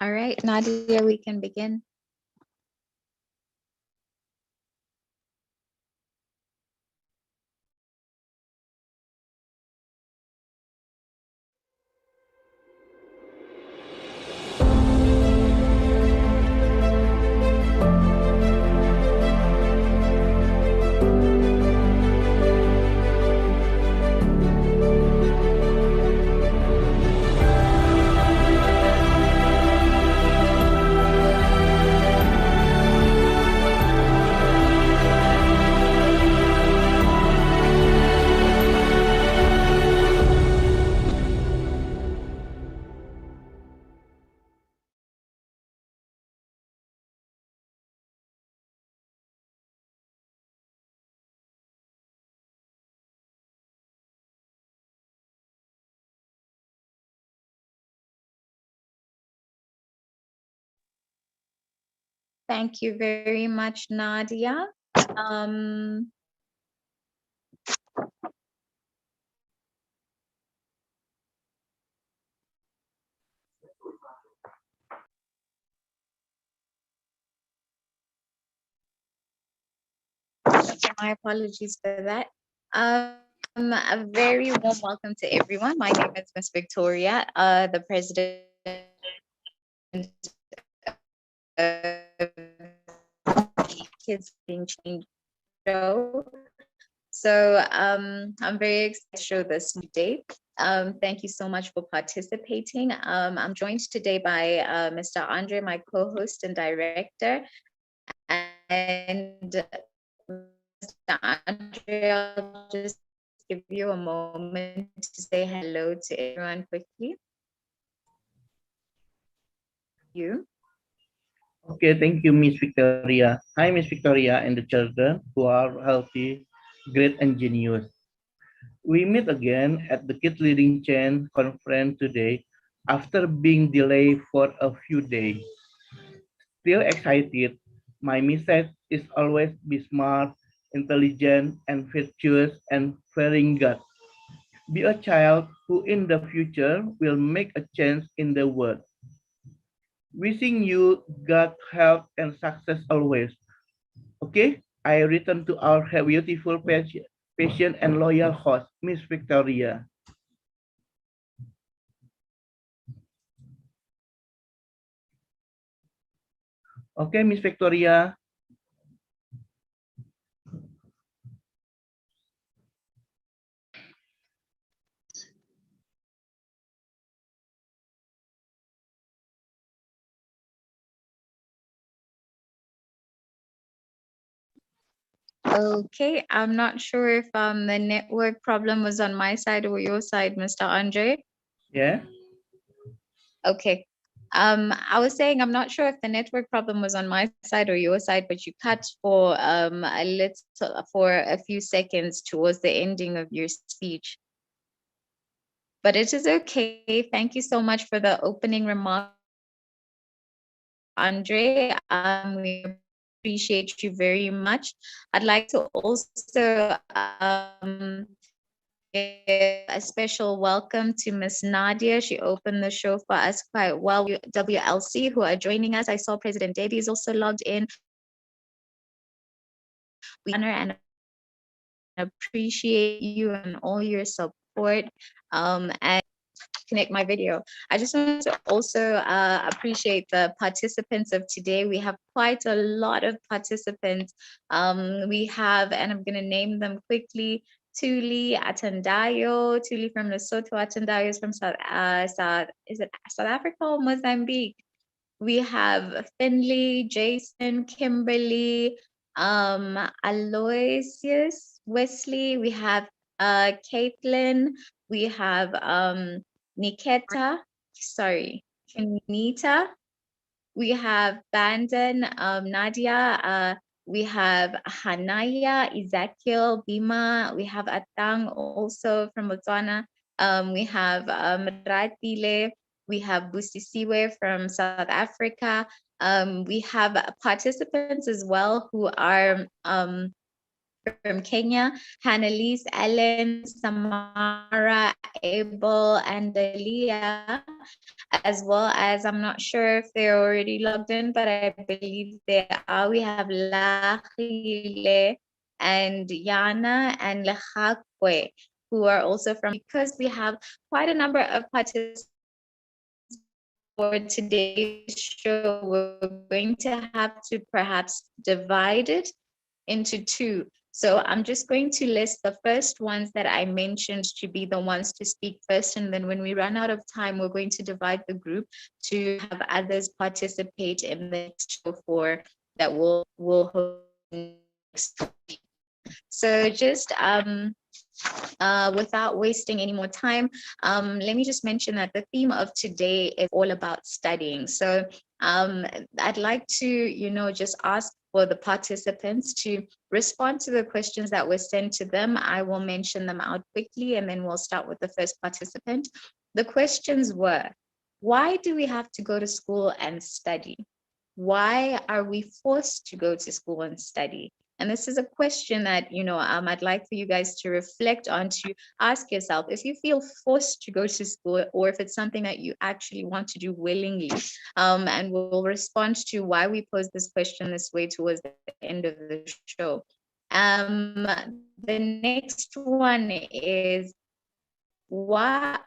All right, Nadia, we can begin. Thank you very much, Nadia. Um, my apologies for that. A very warm welcome to everyone. My name is Miss Victoria, the president of Kids Being Changed show. So I'm very excited to show this today. Thank you so much for participating. I'm joined today by Mr. Andre, my co-host and director, and Mr. Andre, I'll just give you a moment to say hello to everyone quickly. You. Okay, thank you, Miss Victoria. Hi, Miss Victoria and the children who are healthy, great, and genius. We meet again at the Kid Leading Chain conference today after being delayed for a few days. Still excited, my message is always be smart, intelligent, and virtuous and fearing God. Be a child who in the future will make a change in the world. Wishing you God health and success always. Okay, I return to our beautiful patient and loyal host, Miss Victoria. Okay, Miss Victoria. Okay, I'm not sure if the network problem was on my side or your side, Mr. Andre. Yeah. Okay. I was saying I'm not sure if the network problem was on my side or your side, but you cut for a little for a few seconds towards the ending of your speech. But it is okay. Thank you so much for the opening remarks, Andre. We appreciate you very much. I'd like to also give a special welcome to Miss Nadia. She opened the show for us quite well. WLC who are joining us. I saw President Debbie is also logged in. We honor and appreciate you and all your support. And connect my video. I just want to also appreciate the participants of today. We have quite a lot of participants. We have, and I'm going to name them quickly. Tuli Atandayo, Tuli from Lesotho, Atandayo is from South Africa or Mozambique? We have Finley, Jason, Kimberly, Aloysius, Wesley. We have Caitlin. We have Niketa. Sorry, Kenita. We have Bandon, Nadia. We have Hanaya, Ezekiel, Bima. We have Atang also from Botswana. We have Ratile. We have Busisiwe from South Africa. We have participants as well who are from Kenya, Hannalise, Ellen, Samara, Abel, and Dalia, as well as I'm not sure if they're already logged in, but I believe they are. We have Lahile and Yana and Lehakwe, who are also from, because we have quite a number of participants for today's show, we're going to have to perhaps divide it into two. So I'm just going to list the first ones that I mentioned to be the ones to speak first. And then when we run out of time, we're going to divide the group to have others participate in the next show for that will host next week. So just without wasting any more time, let me just mention that the theme of today is all about studying. So I'd like to, just ask for the participants to respond to the questions that were sent to them. I will mention them out quickly, and then we'll start with the first participant. The questions were, why do we have to go to school and study? Why are we forced to go to school and study? And this is a question that, I'd like for you guys to reflect on, to ask yourself if you feel forced to go to school or if it's something that you actually want to do willingly. And we'll respond to why we pose this question this way towards the end of the show. The next one is, what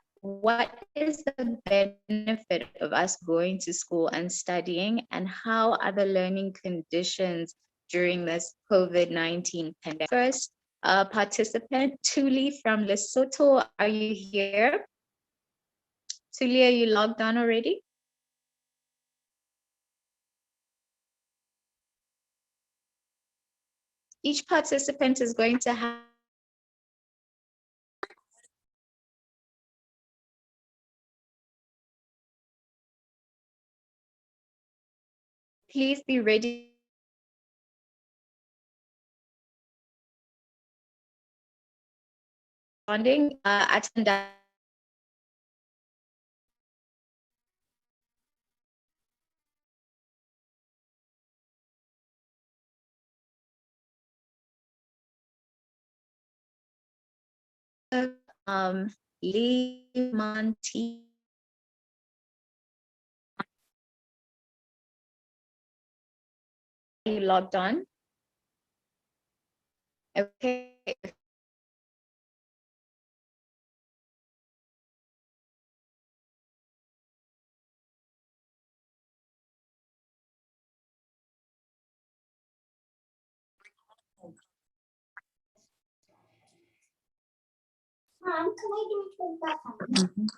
is the benefit of us going to school and studying, and how are the learning conditions during this COVID-19 pandemic? First participant, Tuli from Lesotho, are you here? Tuli, are you logged on already? Each participant is going to have please be ready responding attend Lee Monty. You logged on? Okay. Mom, can I do it that one?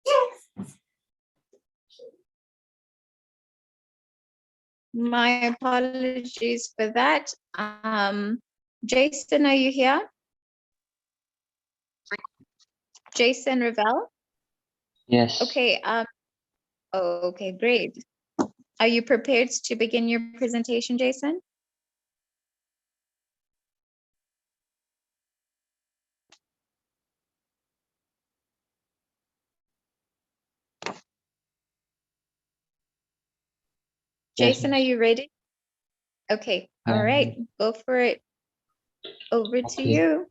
Yes. My apologies for that. Jason, are you here? Jason Ravel? Yes. Okay. Okay, great. Are you prepared to begin your presentation, Jason? Yes, Jason, are miss. you ready? Okay, all right, go for it. Over to Okay. you.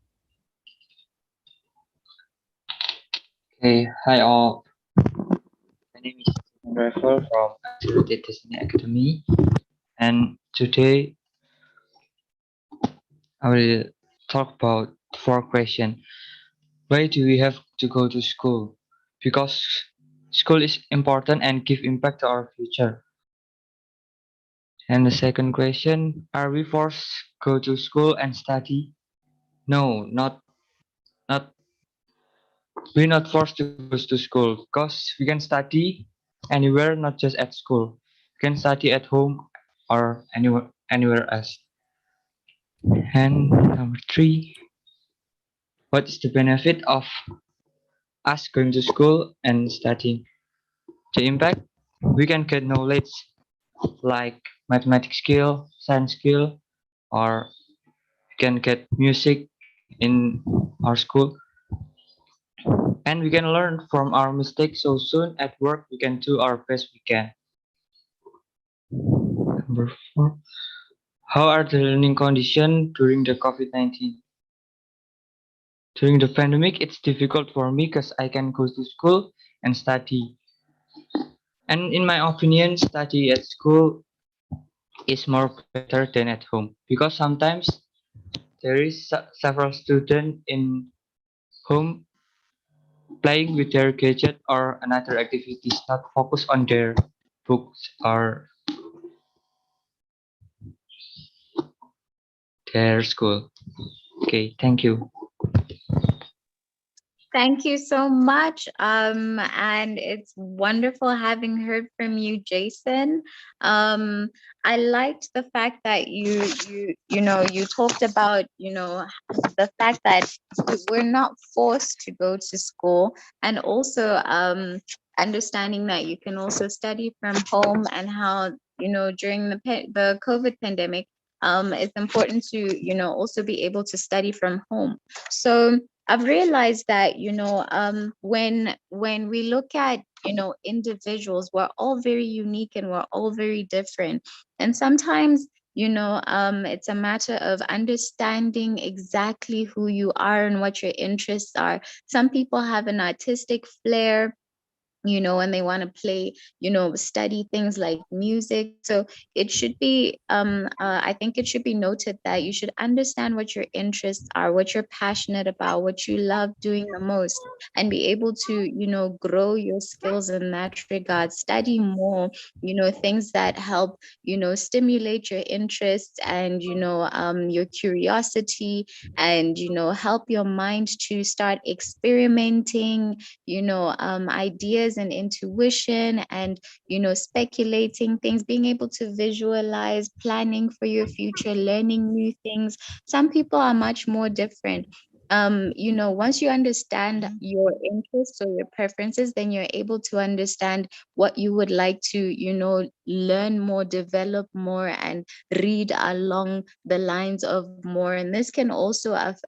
Okay. Hi all. My name is Rafael from Untitled Chapter Academy, and today I will talk about four questions. Why do we have to go to school? Because school is important and give impact to our future. And the second question, are we forced to go to school and study? No, not we're not forced to go to school because we can study anywhere, not just at school. We can study at home or anywhere else. And number three, what is the benefit of us going to school and studying? The impact, we can get knowledge like mathematics skill, science skill, or we can get music in our school. And we can learn from our mistakes, so soon at work we can do our best we can. Number four, How are the learning conditions during the COVID-19? During the pandemic, it's difficult for me because I can go to school and study. And in my opinion, study at school is more better than at home because sometimes there is several students in home playing with their gadget or another activities, not focus on their books or their school. Okay, thank you. Thank you so much. And it's wonderful having heard from you, Jason. Um, I liked the fact that you talked about, the fact that we're not forced to go to school, and also understanding that you can also study from home, and how, during the COVID pandemic, it's important to, also be able to study from home. So I've realized that, when we look at, individuals, we're all very unique and we're all very different. And sometimes, it's a matter of understanding exactly who you are and what your interests are. Some people have an artistic flair, and they want to play, study things like music. So it should be, I think it should be noted that you should understand what your interests are, what you're passionate about, what you love doing the most, and be able to, grow your skills in that regard. Study more, things that help, stimulate your interests and, your curiosity, and, help your mind to start experimenting, ideas and intuition, and, speculating things, being able to visualize, planning for your future, learning new things. Some people are much more different. Once you understand your interests or your preferences, then you're able to understand what you would like to, learn more, develop more, and read along the lines of more. And this can also have,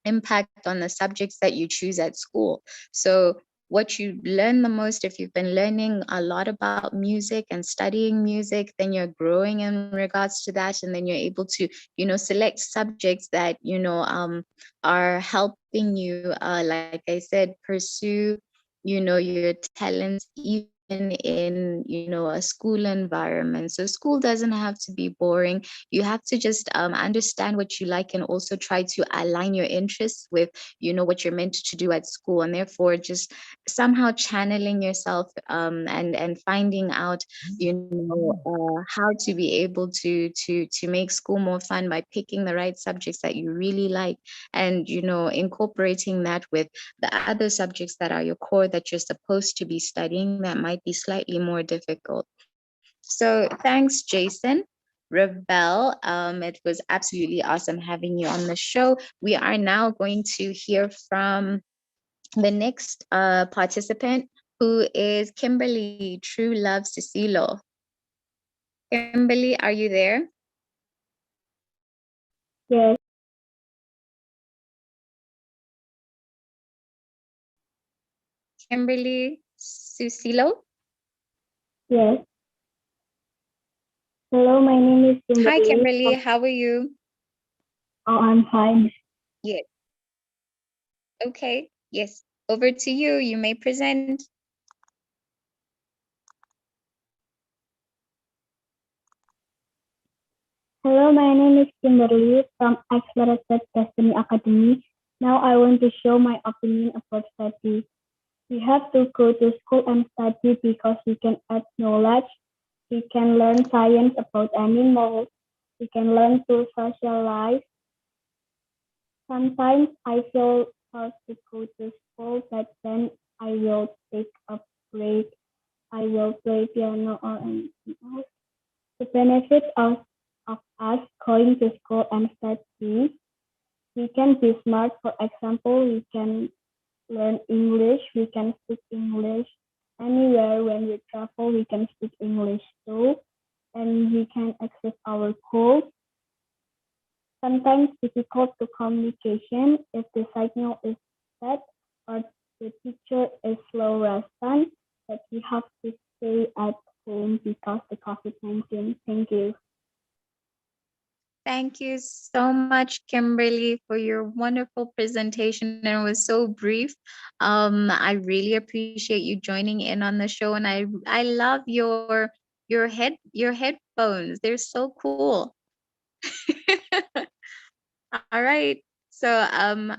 impact on the subjects that you choose at school. So what you learn the most, if you've been learning a lot about music and studying music, then you're growing in regards to that, and then you're able to, select subjects that, are helping you, like I said, pursue, your talents, even in, a school environment. So school doesn't have to be boring. You have to just, understand what you like, and also try to align your interests with, what you're meant to do at school, and therefore just somehow channeling yourself, and finding out, how to be able to make school more fun by picking the right subjects that you really like, and, incorporating that with the other subjects that are your core, that you're supposed to be studying, that might be slightly more difficult. So thanks, Jason. Rebel, it was absolutely awesome having you on the show. We are now going to hear from the next participant, who is Kimberly, True Love Cecilo. Kimberly, are you there? Yes, Kimberly Susilo? yes. Hello, my name is Hi, Kimberly. Kimberly. How are you? Oh, I'm fine. Yes. Okay. Yes. Over to you. You may present. Hello, my name is Kimberly from Accelerated Destiny Academy. Now I want to show my opinion about study. We have to go to school and study because we can add knowledge. We can learn science about animals. We can learn to socialize. Sometimes I feel hard to go to school, but then I will take a break. I will play piano or anything else. The benefit of us going to school and study, we can be smart. For example, we can learn English, we can speak English. Anywhere when we travel, we can speak English too, and we can access our goals. Sometimes difficult to communication if the signal is bad or the teacher is slow response, but we have to stay at home because the COVID-19. Thank you. Thank you so much, Kimberly, for your wonderful presentation. And it was so brief. I really appreciate you joining in on the show, and I love your headphones. They're so cool. All right. So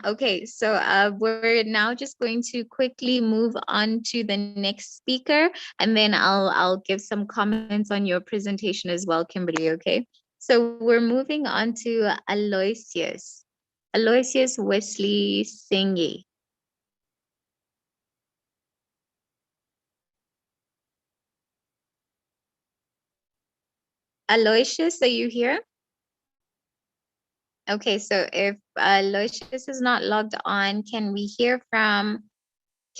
okay, so we're now just going to quickly move on to the next speaker, and then I'll give some comments on your presentation as well, Kimberly, okay? So we're moving on to Aloysius. Aloysius Wesley Singhi. Aloysius, are you here? Okay, so if Aloysius is not logged on, can we hear from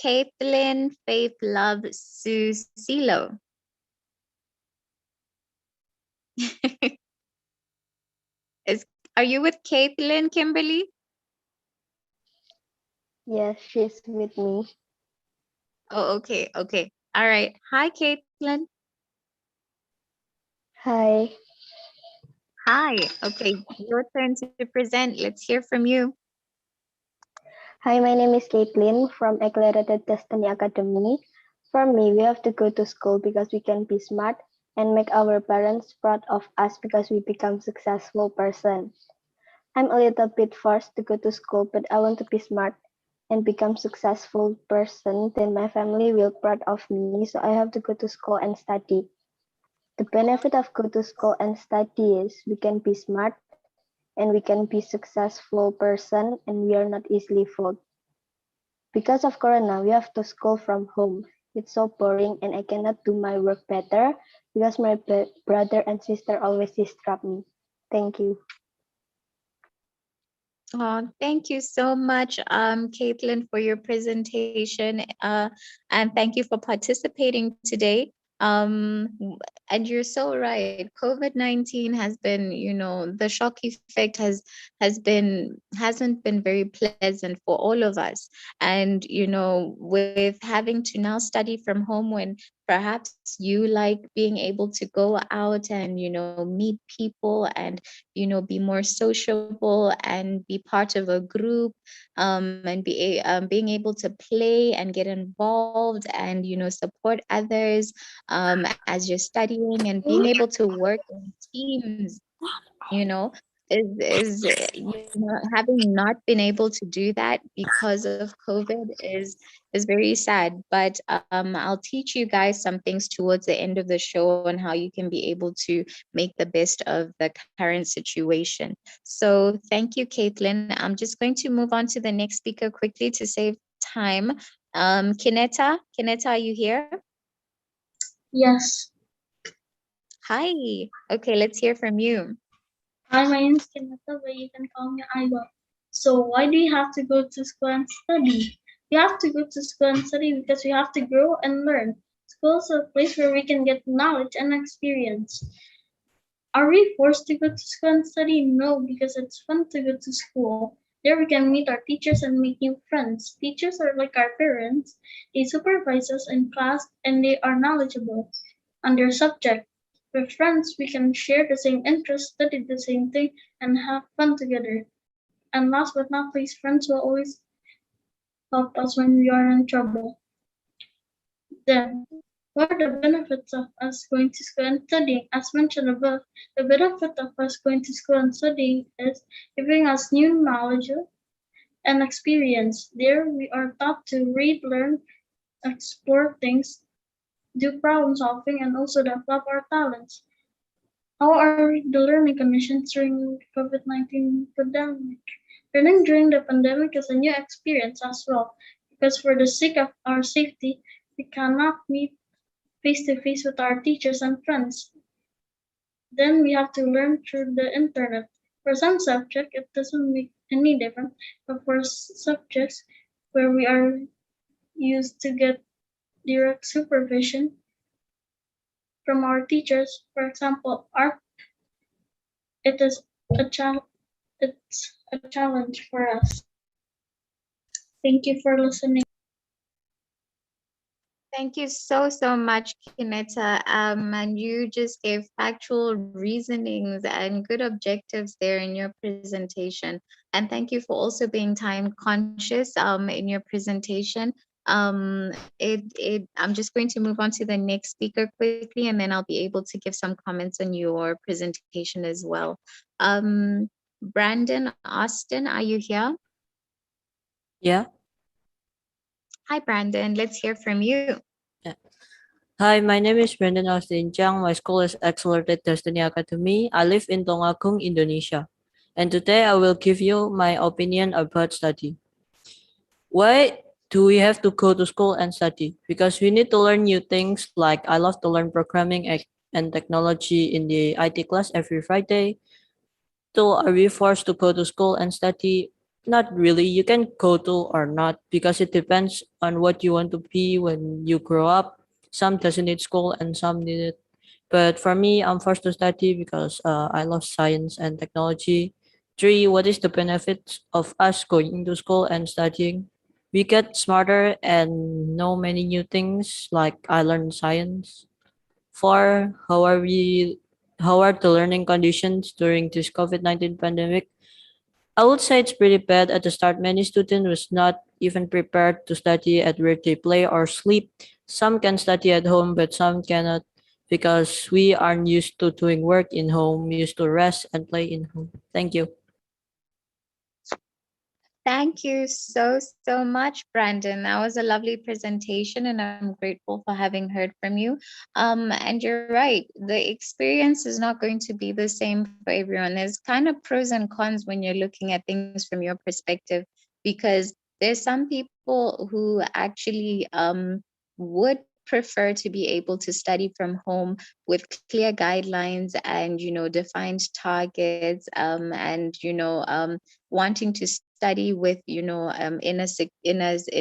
Caitlin Faith Love Susilo? Is are you with Caitlin, Kimberly? Yes, she's with me. Oh, okay, okay. All right. Hi, Caitlin. Hi. Hi. Okay, your turn to present. Let's hear from you. Hi, my name is Caitlin from Accredited Destiny Academy. For me, we have to go to school because we can be smart and make our parents proud of us because we become successful person. I'm a little bit forced to go to school, but I want to be smart and become successful person. Then my family will proud of me, so I have to go to school and study. The benefit of go to school and study is we can be smart and we can be successful person and we are not easily fooled. Because of Corona, we have to school from home. It's so boring and I cannot do my work better because my brother and sister always disturb me. Thank you. Oh, thank you so much, Caitlin, for your presentation, and thank you for participating today. And you're so right. COVID-19 has been, the shock effect hasn't been very pleasant for all of us. And with having to now study from home when perhaps you like being able to go out and meet people and be more sociable and be part of a group, and being able to play and get involved and support others as you're studying, and being able to work in teams, you know having not been able to do that because of COVID is very sad. But I'll teach you guys some things towards the end of the show on how you can be able to make the best of the current situation. So thank you, Caitlin. I'm just going to move on to the next speaker quickly to save time. Kineta, are you here? Yes. Hi. Okay, let's hear from you. Hi, my name is Kenneth, but you can call me Iva. So why do you have to go to school and study? We have to go to school and study because we have to grow and learn. School is a place where we can get knowledge and experience. Are we forced to go to school and study? No, because it's fun to go to school. There we can meet our teachers and make new friends. Teachers are like our parents. They supervise us in class and they are knowledgeable on their subject. With friends, we can share the same interests, study the same thing, and have fun together. And last but not least, friends will always help us when we are in trouble. Then, what are the benefits of us going to school and studying? As mentioned above, the benefit of us going to school and studying is giving us new knowledge and experience. There, we are taught to read, learn, explore things, do problem solving, and also develop our talents. How are the learning conditions during COVID-19 pandemic? Learning during the pandemic is a new experience as well, because for the sake of our safety, we cannot meet face to face with our teachers and friends. Then we have to learn through the internet. For some subjects, it doesn't make any difference, but for subjects where we are used to get direct supervision from our teachers, for example, art, it is a it's a challenge for us. Thank you for listening. Thank you so much, Kineta. And you just gave factual reasonings and good objectives there in your presentation. And thank you for also being time conscious in your presentation. I'm just going to move on to the next speaker quickly, and then I'll be able to give some comments on your presentation as well. Brandon Austin, are you here? Yeah. Hi, Brandon. Let's hear from you. Yeah. Hi, my name is Brandon Austin Chang. My school is Accelerated Destiny Academy. I live in Tongakung, Indonesia. And today I will give you my opinion about study. Why do we have to go to school and study? Because we need to learn new things. Like I love to learn programming and technology in the IT class every Friday. So are we forced to go to school and study? Not really. You can go to or not because it depends on what you want to be when you grow up. Some doesn't need school and some need it. But for me, I'm forced to study because I love science and technology. Three, what is the benefits of us going to school and studying? We get smarter and know many new things. Like I learned science. Four, how are the learning conditions during this COVID-19 pandemic? I would say it's pretty bad at the start. Many students was not even prepared to study at where they play or sleep. Some can study at home, but some cannot because we aren't used to doing work in home, used to rest and play in home. Thank you. Thank you so much, Brandon. That was a lovely presentation, and I'm grateful for having heard from you. And you're right, the experience is not going to be the same for everyone. There's kind of pros and cons when you're looking at things from your perspective, because there's some people who actually would prefer to be able to study from home with clear guidelines and defined targets, and wanting to study with in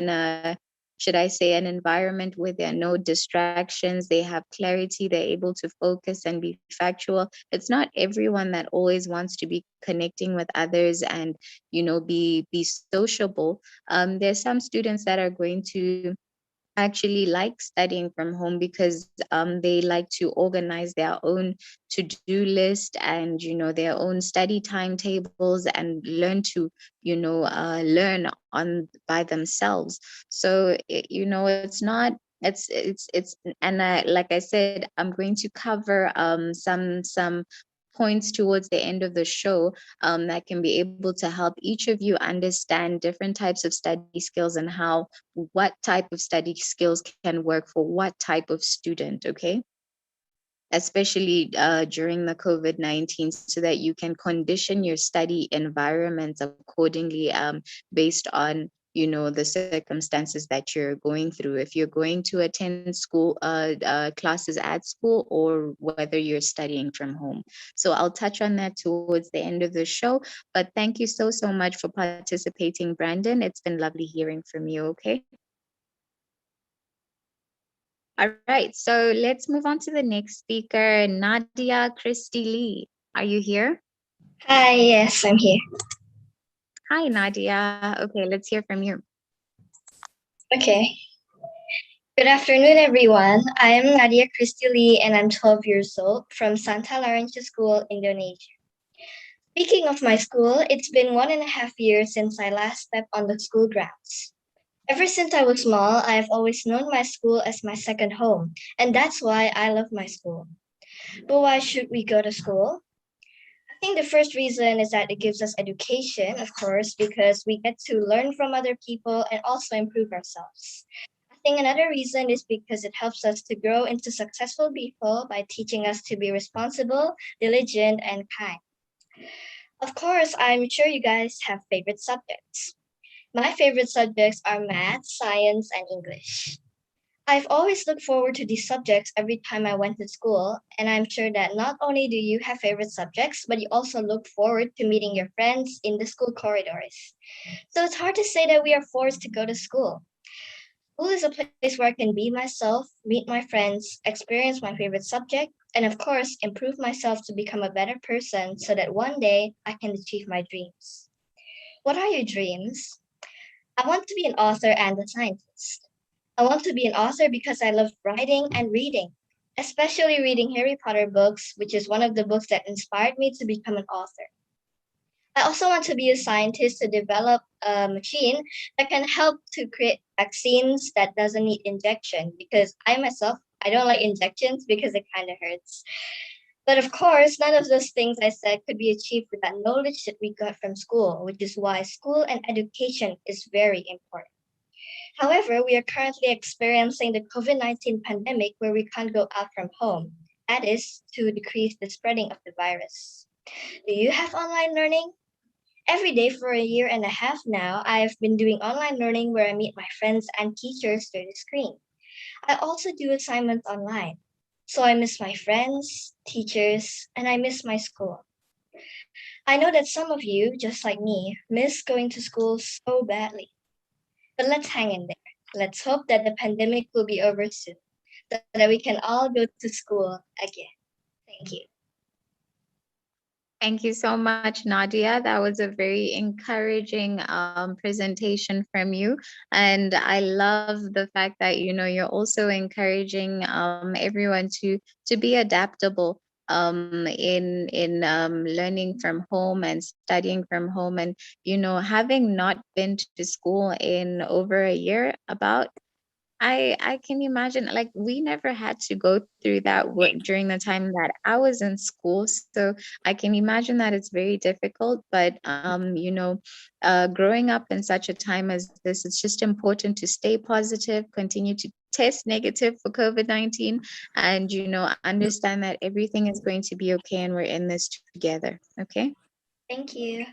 a should I say an environment where there are no distractions, they have clarity, they're able to focus and be factual. It's not everyone that always wants to be connecting with others and be sociable. There's some students that are going to actually like studying from home because they like to organize their own to-do list and their own study timetables and learn to learn on by themselves. So it's not it's and like I said, I'm going to cover some points towards the end of the show that can be able to help each of you understand different types of study skills and how what type of study skills can work for what type of student, okay? Especially during the COVID-19, so that you can condition your study environments accordingly based on the circumstances that you're going through, if you're going to attend school classes at school or whether you're studying from home. So I'll touch on that towards the end of the show, but thank you so much for participating, Brandon. It's been lovely hearing from you. Okay. All right, so let's move on to the next speaker, Nadia Christie Lee. Are you here? Hi, yes, I'm here. Hi, Nadia. Okay, let's hear from you. Okay. Good afternoon, everyone. I am Nadia Christie Lee, and I'm 12 years old from Santa Laurentja School, Indonesia. Speaking of my school, it's been 1.5 years since I last stepped on the school grounds. Ever since I was small, I've always known my school as my second home, and that's why I love my school. But why should we go to school? I think the first reason is that it gives us education, of course, because we get to learn from other people and also improve ourselves. I think another reason is because it helps us to grow into successful people by teaching us to be responsible, diligent, and kind. Of course, I'm sure you guys have favorite subjects. My favorite subjects are math, science, and English. I've always looked forward to these subjects every time I went to school, and I'm sure that not only do you have favorite subjects, but you also look forward to meeting your friends in the school corridors. So it's hard to say that we are forced to go to school. School is a place where I can be myself, meet my friends, experience my favorite subject, and of course, improve myself to become a better person so that one day I can achieve my dreams. What are your dreams? I want to be an author and a scientist. I want to be an author because I love writing and reading, especially reading Harry Potter books, which is one of the books that inspired me to become an author. I also want to be a scientist to develop a machine that can help to create vaccines that doesn't need injection because I don't like injections because it kind of hurts. But of course, none of those things I said could be achieved with that knowledge that we got from school, which is why school and education is very important. However, we are currently experiencing the COVID-19 pandemic where we can't go out from home. That is to decrease the spreading of the virus. Do you have online learning? Every day for a year and a half now, I've been doing online learning where I meet my friends and teachers through the screen. I also do assignments online. So I miss my friends, teachers, and I miss my school. I know that some of you, just like me, miss going to school so badly. But let's hang in there. Let's hope that the pandemic will be over soon so that we can all go to school again. Thank you. Thank you so much, Nadia. That was a very encouraging presentation from you. And I love the fact that, you're also encouraging everyone to be adaptable in learning from home and studying from home. And, having not been to school in over a year, I can imagine, like, we never had to go through that during the time that I was in school, so I can imagine that it's very difficult. But growing up in such a time as this, it's just important to stay positive, continue to test negative for COVID-19, and understand that everything is going to be okay, and we're in this together. Okay. Thank you.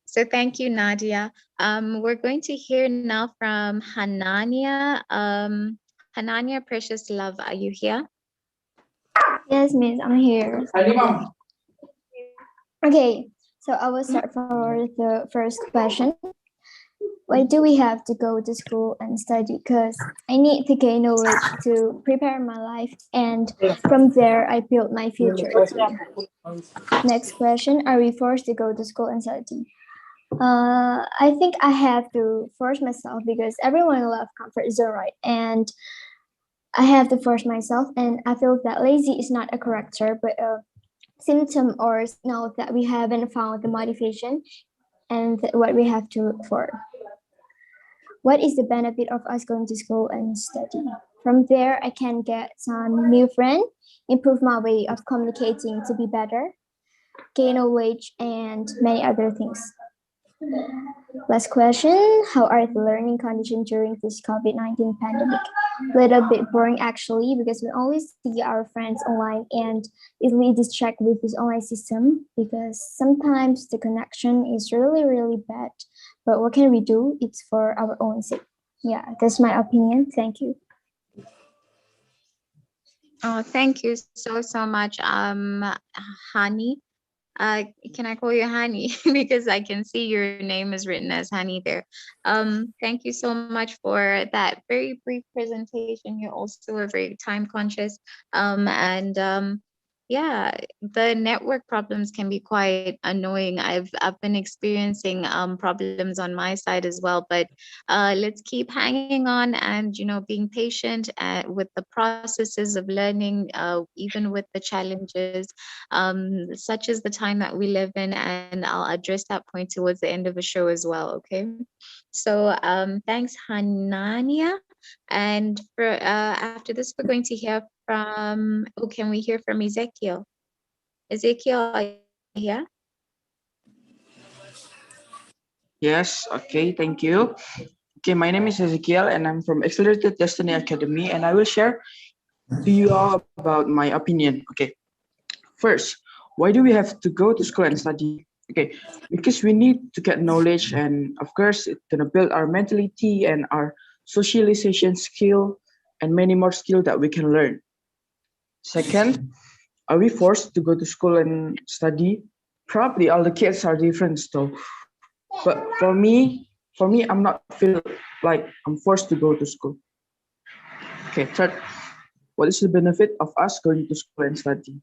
So thank you, Nadia. We're going to hear now from Hanania. Hanania, precious love, are you here? Yes, Miss, I'm here. Okay, so I will start for the first question. Why do we have to go to school and study? Because I need to gain knowledge to prepare my life, and from there I build my future. Next question, are we forced to go to school and study? I think I have to force myself because everyone loves comfort zone, right? And I have to force myself, and I feel that lazy is not a character, but a symptom or signal that we haven't found the motivation and what we have to look for. What is the benefit of us going to school and study? From there, I can get some new friends, improve my way of communicating to be better, gain knowledge, and many other things. Last question, how are the learning conditions during this COVID-19 pandemic? Little bit boring actually, because we always see our friends online and easily distract with this online system because sometimes the connection is really, really bad. But what can we do? It's for our own sake. Yeah, that's my opinion. Thank you. Oh, thank you so much, Hani. Can I call you Hani? Because I can see your name is written as Hani there. Thank you so much for that very brief presentation. You're also a very time conscious. Yeah, the network problems can be quite annoying. I've been experiencing problems on my side as well, but let's keep hanging on and being patient with the processes of learning, even with the challenges. Such is the time that we live in, and I'll address that point towards the end of the show as well. Okay. So thanks, Hanania. And for after this, we're going to hear from, can we hear from Ezekiel? Ezekiel, are you here? Yes, okay, thank you. Okay, my name is Ezekiel and I'm from Accelerated Destiny Academy and I will share to you all about my opinion. Okay, first, why do we have to go to school and study? Okay, because we need to get knowledge and of course it's gonna build our mentality and our socialization skill and many more skills that we can learn. Second, are we forced to go to school and study? Probably all the kids are different though. But for me, I'm not feel like I'm forced to go to school. Okay, third, what is the benefit of us going to school and study?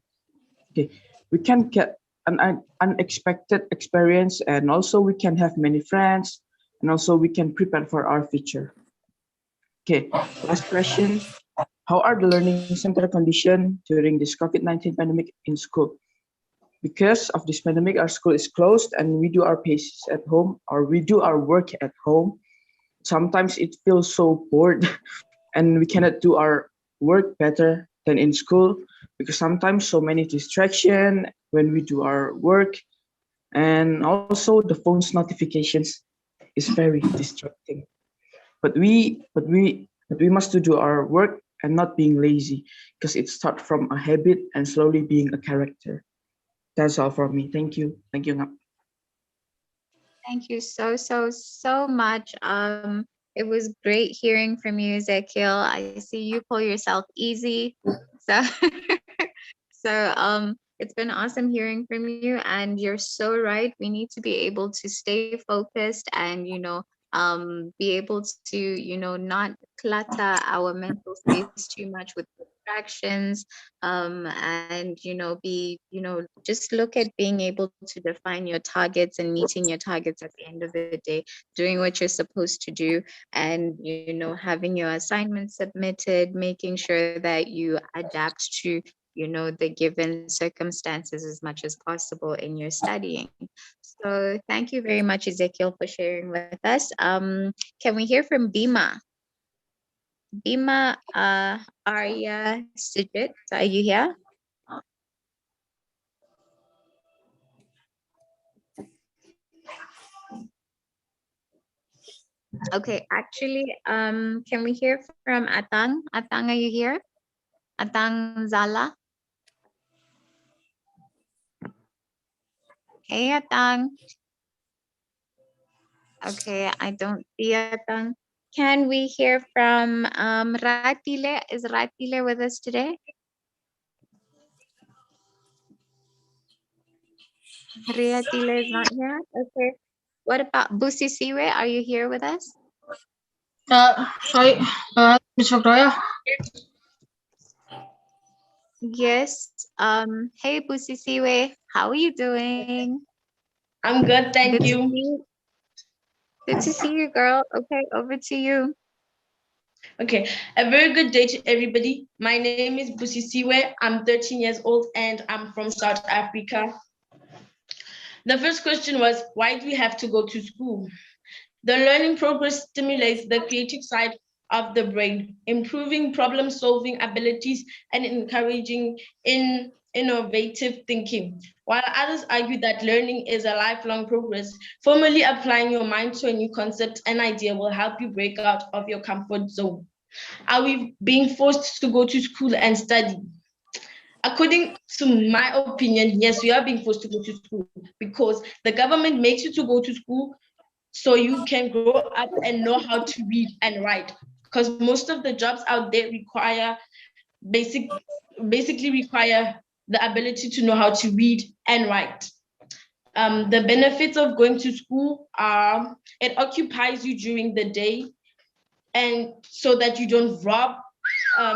Okay, we can get an unexpected experience and also we can have many friends and also we can prepare for our future. Okay, last question. How are the learning center condition during this COVID-19 pandemic in school? Because of this pandemic, our school is closed and we do our paces at home or we do our work at home. Sometimes it feels so bored and we cannot do our work better than in school because sometimes so many distraction when we do our work, and also the phone's notifications is very distracting. But we must do our work and not being lazy because it starts from a habit and slowly being a character. That's all from me. Thank you. Thank you, Ngap. Thank you so much. It was great hearing from you, Ezekiel. I see you call yourself easy. So it's been awesome hearing from you, and you're so right. We need to be able to stay focused and be able to not clutter our mental space too much with distractions, and be just look at being able to define your targets and meeting your targets at the end of the day, doing what you're supposed to do, and having your assignments submitted, making sure that you adapt to the given circumstances as much as possible in your studying. So thank you very much, Ezekiel, for sharing with us. Can we hear from Bima? Bima Arya Sujit, are you here? Okay, actually, can we hear from Atang? Atang, are you here? Atang Zala? Hey, Atang. Okay, I don't see Atang. Can we hear from Ratile? Is Ratile with us today? Ratile is not here. Okay. What about Busi Siwe? Are you here with us? Sorry, Miss Victoria. Yes. Hey, Busi Siwe, how are you doing? I'm good, thank Good to you. see you. Good to see you, girl. Okay, over to you. Okay, a very good day to everybody. My name is Busisiwe. I'm 13 years old and I'm from South Africa. The first question was, why do we have to go to school? The learning progress stimulates the creative side of the brain, improving problem-solving abilities and encouraging innovative thinking. While others argue that learning is a lifelong progress, formally applying your mind to a new concept and idea will help you break out of your comfort zone. Are we being forced to go to school and study? According to my opinion, yes, we are being forced to go to school because the government makes you to go to school so you can grow up and know how to read and write. Because most of the jobs out there require basically require the ability to know how to read and write. The benefits of going to school are it occupies you during the day, and so that you don't rob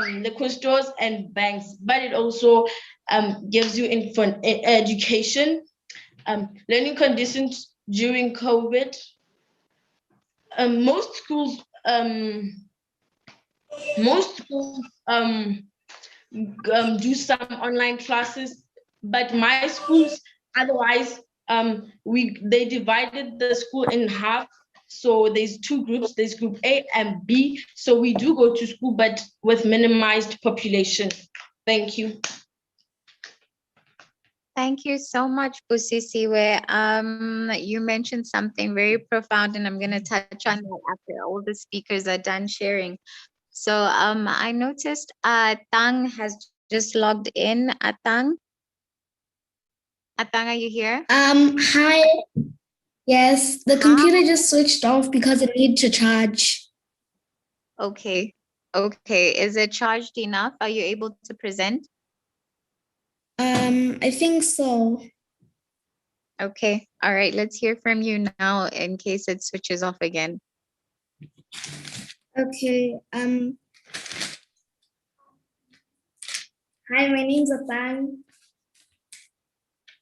liquor stores and banks, but it also gives you education, learning conditions during COVID. Most schools do some online classes, but my schools otherwise they divided the school in half. So there's two groups, there's group A and B. So we do go to school, but with minimized population. Thank you. Thank you so much, Busisiwe. You mentioned something very profound, and I'm going to touch on that after all the speakers are done sharing. So I noticed Tang has just logged in. Atang, are you here? Hi. Yes, the computer just switched off because it needed to charge. Okay. Okay. Is it charged enough? Are you able to present? I think so. Okay. All right. Let's hear from you now in case it switches off again. Okay. Hi, my name's Atang.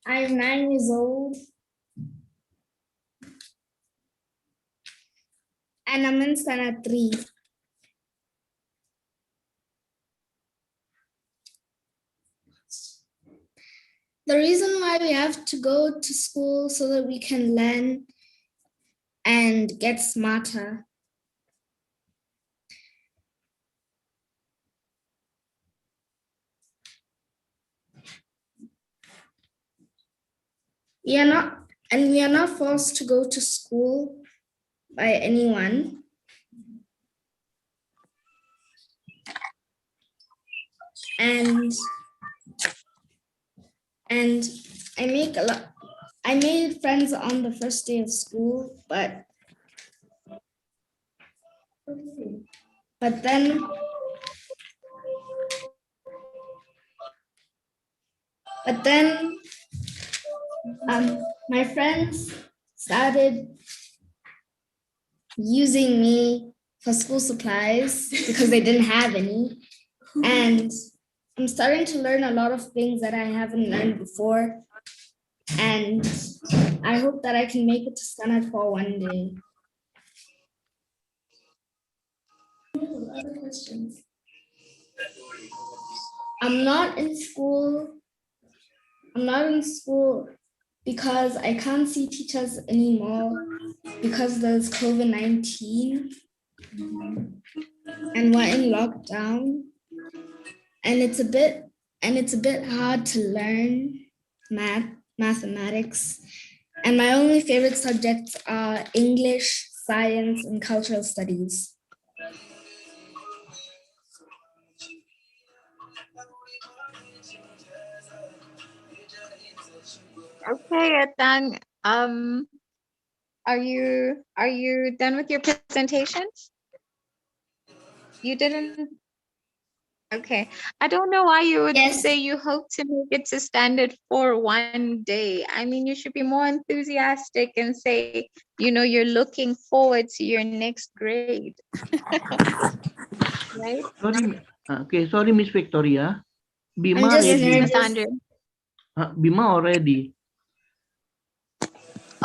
I'm 9 years old. And I'm in standard 3. The reason why we have to go to school so that we can learn and get smarter. We are not forced to go to school by anyone. And I made friends on the first day of school, but then my friends started using me for school supplies because they didn't have any. And I'm starting to learn a lot of things that I haven't learned before. And I hope that I can make it to Standard 4 one day. Other questions? I'm not in school because I can't see teachers anymore because there's COVID-19 and we're in lockdown, and it's a bit hard to learn mathematics, and my only favorite subjects are English, science, and cultural studies. Okay, Atang. Are you done with your presentation? You didn't. Okay. I don't know why you would say you hope to make it to Standard 4 one day. I mean, you should be more enthusiastic and say, you're looking forward to your next grade. Right? Sorry, Miss Victoria. Bima I'm just ready. Yes, Mr. Andre. Bima already.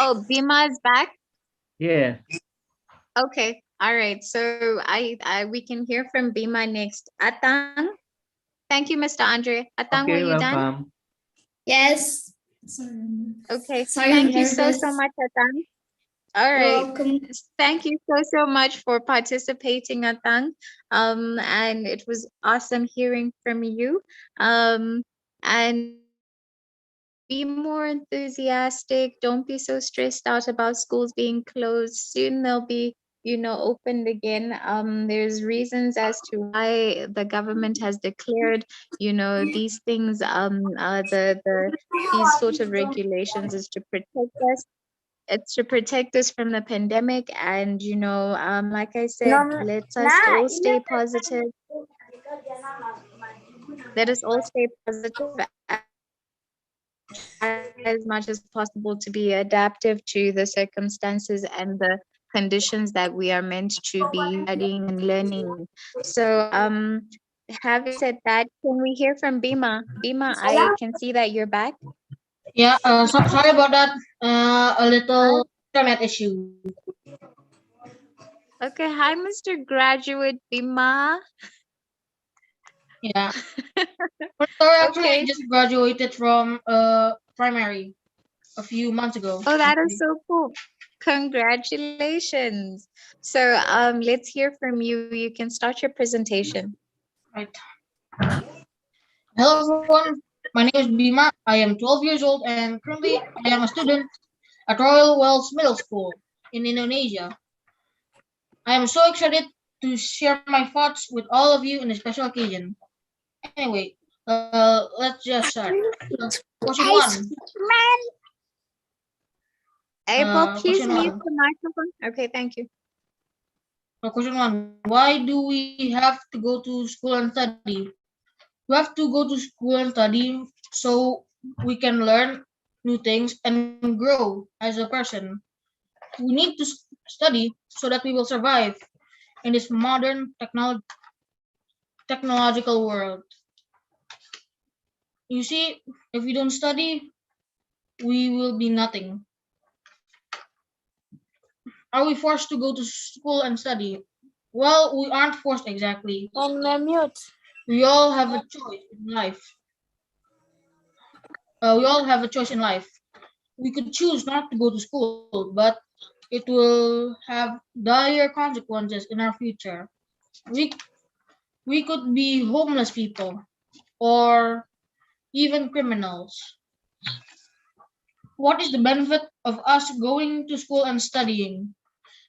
Oh, Bima is back? Yeah. Okay. All right. So we can hear from Bima next. Atang. Thank you, Mr. Andre. Atang, were you done? Yes. Okay. Sorry, Thank you I'm so nervous. much, Atang. All You're right. welcome. Thank you so much for participating, Atang. And it was awesome hearing from you. And be more enthusiastic. Don't be so stressed out about schools being closed. Soon they'll be, opened again. There's reasons as to why the government has declared, these things, these sort of regulations is to protect us. It's to protect us from the pandemic. And, like I said, let us all stay positive. Let us all stay positive as much as possible to be adaptive to the circumstances and the conditions that we are meant to be studying and learning. So, having said that, can we hear from Bima? Bima, I can see that you're back. Yeah, sorry about that. A little internet issue. Okay, hi, Mr. Graduate Bima. Yeah. Actually, I Okay. just graduated from primary a few months ago. Oh, that is so cool. Congratulations. So, let's hear from you. You can start your presentation. Right. Hello, everyone. My name is Bima. I am 12 years old and currently I am a student at Royal Wells Middle School in Indonesia. I am so excited to share my thoughts with all of you in a special occasion. Anyway, let's just start. Question one. April, please Question mute one. the microphone. Okay, thank you. Question one. Why do we have to go to school and study? We have to go to school and study so we can learn new things and grow as a person. We need to study so that we will survive in this modern technological world. You see, if we don't study, we will be nothing. Are we forced to go to school and study? Well, we aren't forced exactly. And mute. We all have a choice in life. we all have a choice in life. We could choose not to go to school, but it will have dire consequences in our future. We we could be homeless people or even criminals. What is the benefit of us going to school and studying?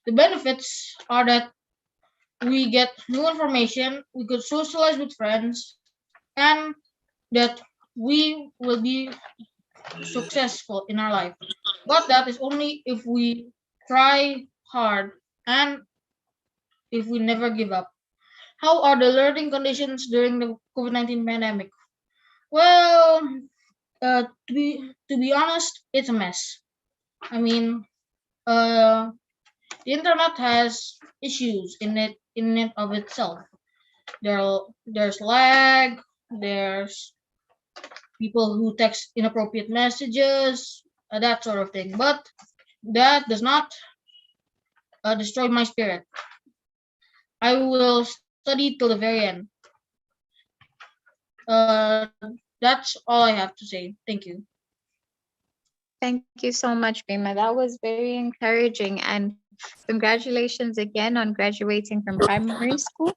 The benefits are that we get new information, we could socialize with friends, and that we will be successful in our life. But that is only if we try hard and if we never give up. How are the learning conditions during the COVID-19 pandemic? Well, to be honest, it's a mess. I mean, uh, the internet has issues in it of itself. There's lag. There's people who text inappropriate messages, that sort of thing. But that does not destroy my spirit. I will study till the very end. That's all I have to say. Thank you. Thank you so much, Bima. That was very encouraging, and congratulations again on graduating from primary school.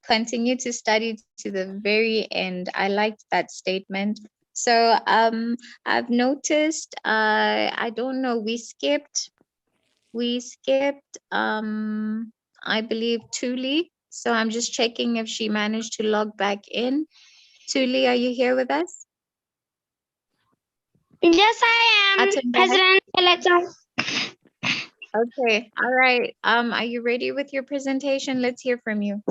Continue to study to the very end. I liked that statement. So I've noticed, I don't know, we skipped, I believe Tuli. So I'm just checking if she managed to log back in. Tuli, are you here with us? Yes, I am, Attenborough? President Elect. Okay, all right. Are you ready with your presentation? Let's hear from you.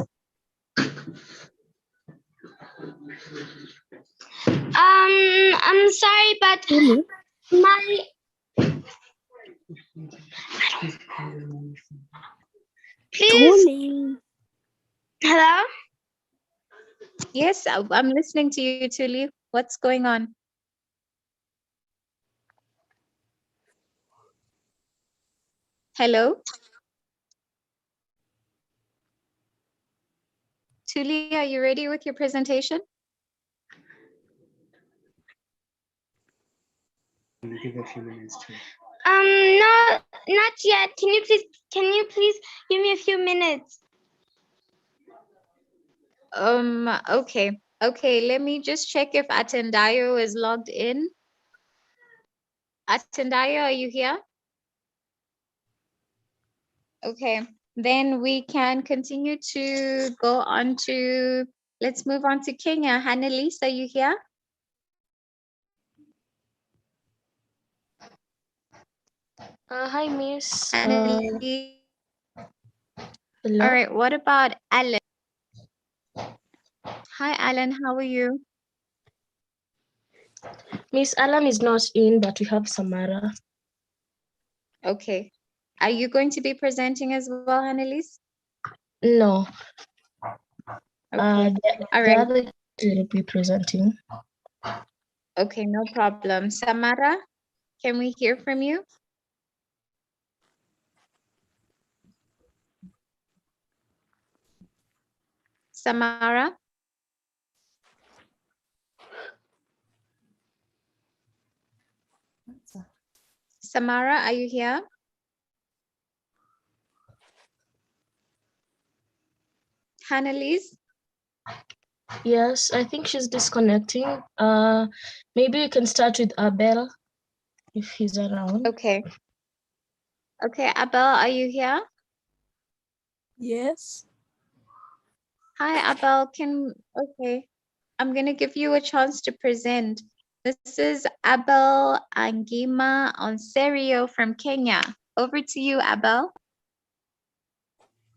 I'm sorry, but my please. Hello? Yes, I'm listening to you, Tuli. What's going on? Hello? Tuli, are you ready with your presentation? No, not yet. Can you please give me a few minutes? Okay. Okay, let me just check if Atendayo is logged in. Atendayo, are you here? Okay, then we can continue to go on to, let's move on to Kenya. Hannelise, are you here? Hi, Miss. Hannelise. Hello. All right, what about Alan? Hi, Alan, how are you? Miss Alan is not in, but we have Samara. Okay. Are you going to be presenting as well, Hannelise? No. Okay. The All right. other will be presenting. Okay, no problem. Samara, can we hear from you? Samara? Samara, are you here? Hannelise? Yes, I think she's disconnecting. Maybe we can start with Abel if he's around. Okay. Okay, Abel, are you here? Yes. Hi, Abel. Okay. I'm going to give you a chance to present. This is Abel Angima Onserio from Kenya. Over to you, Abel.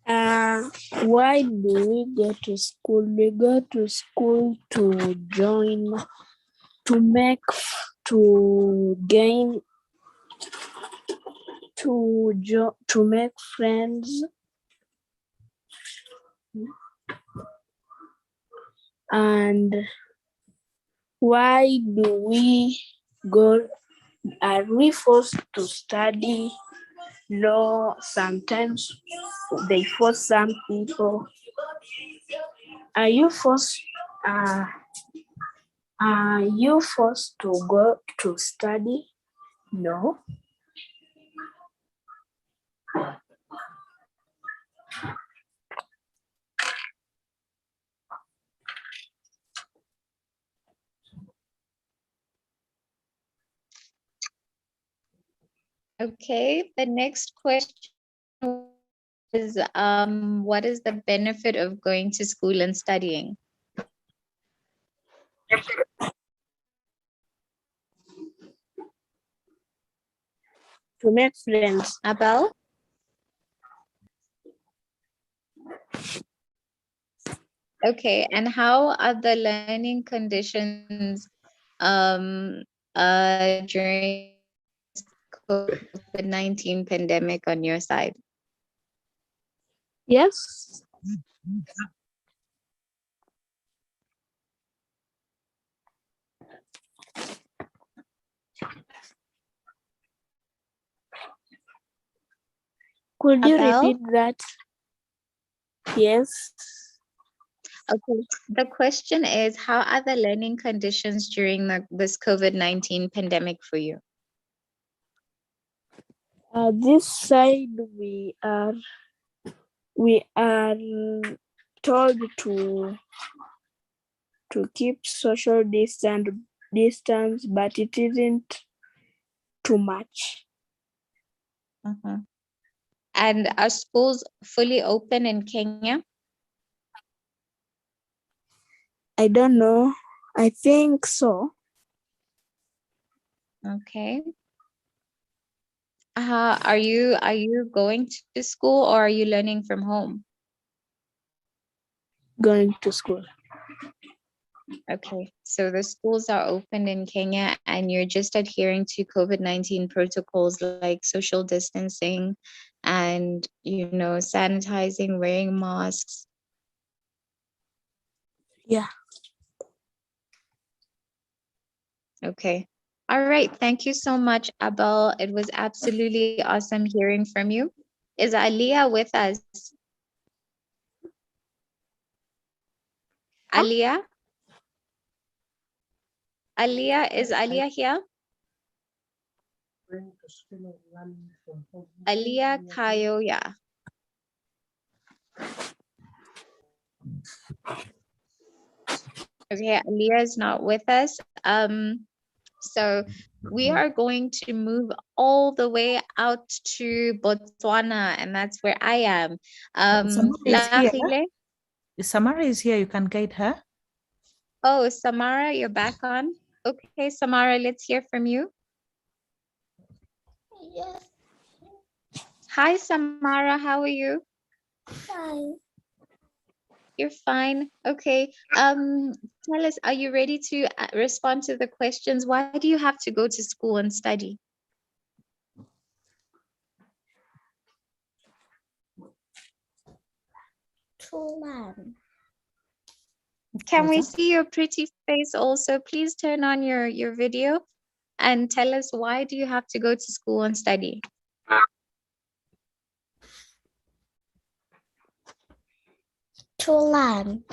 Why do we go to school? We go to school to join, to make, to gain, to make friends. And why do we go? Are we forced to study law? Sometimes they force some people. Are you forced? Are you forced to go to study? No. Okay, the next question is what is the benefit of going to school and studying? To make friends. Abel? Okay, and how are the learning conditions during COVID-19 pandemic on your side? Yes. Could you Abel? repeat that? Yes. Okay, the question is, how are the learning conditions during this COVID-19 pandemic for you? This side we are told to keep social distance, but it isn't too much. And are schools fully open in Kenya? I don't know. I think so. Okay. Are you going to school or are you learning from home? Going to school. Okay, so the schools are open in Kenya and you're just adhering to COVID-19 protocols like social distancing and, sanitizing, wearing masks. Yeah. Okay. All right. Thank you so much, Abel. It was absolutely awesome hearing from you. Is Aliyah with us? Aliyah? Aliyah, is Aliyah here? Aliyah Kayoya. Okay, Aliyah is not with us. So we are going to move all the way out to Botswana, and that's where I am. Lahile? Samara is here. You can guide her. Oh, Samara, you're back on. Okay, Samara, let's hear from you. Yes. Hi, Samara. How are you? Fine. You're fine. Okay. Tell us, are you ready to respond to the questions? Why do you have to go to school and study? To learn. Can we see your pretty face also? Please turn on your video and tell us, why do you have to go to school and study? To learn.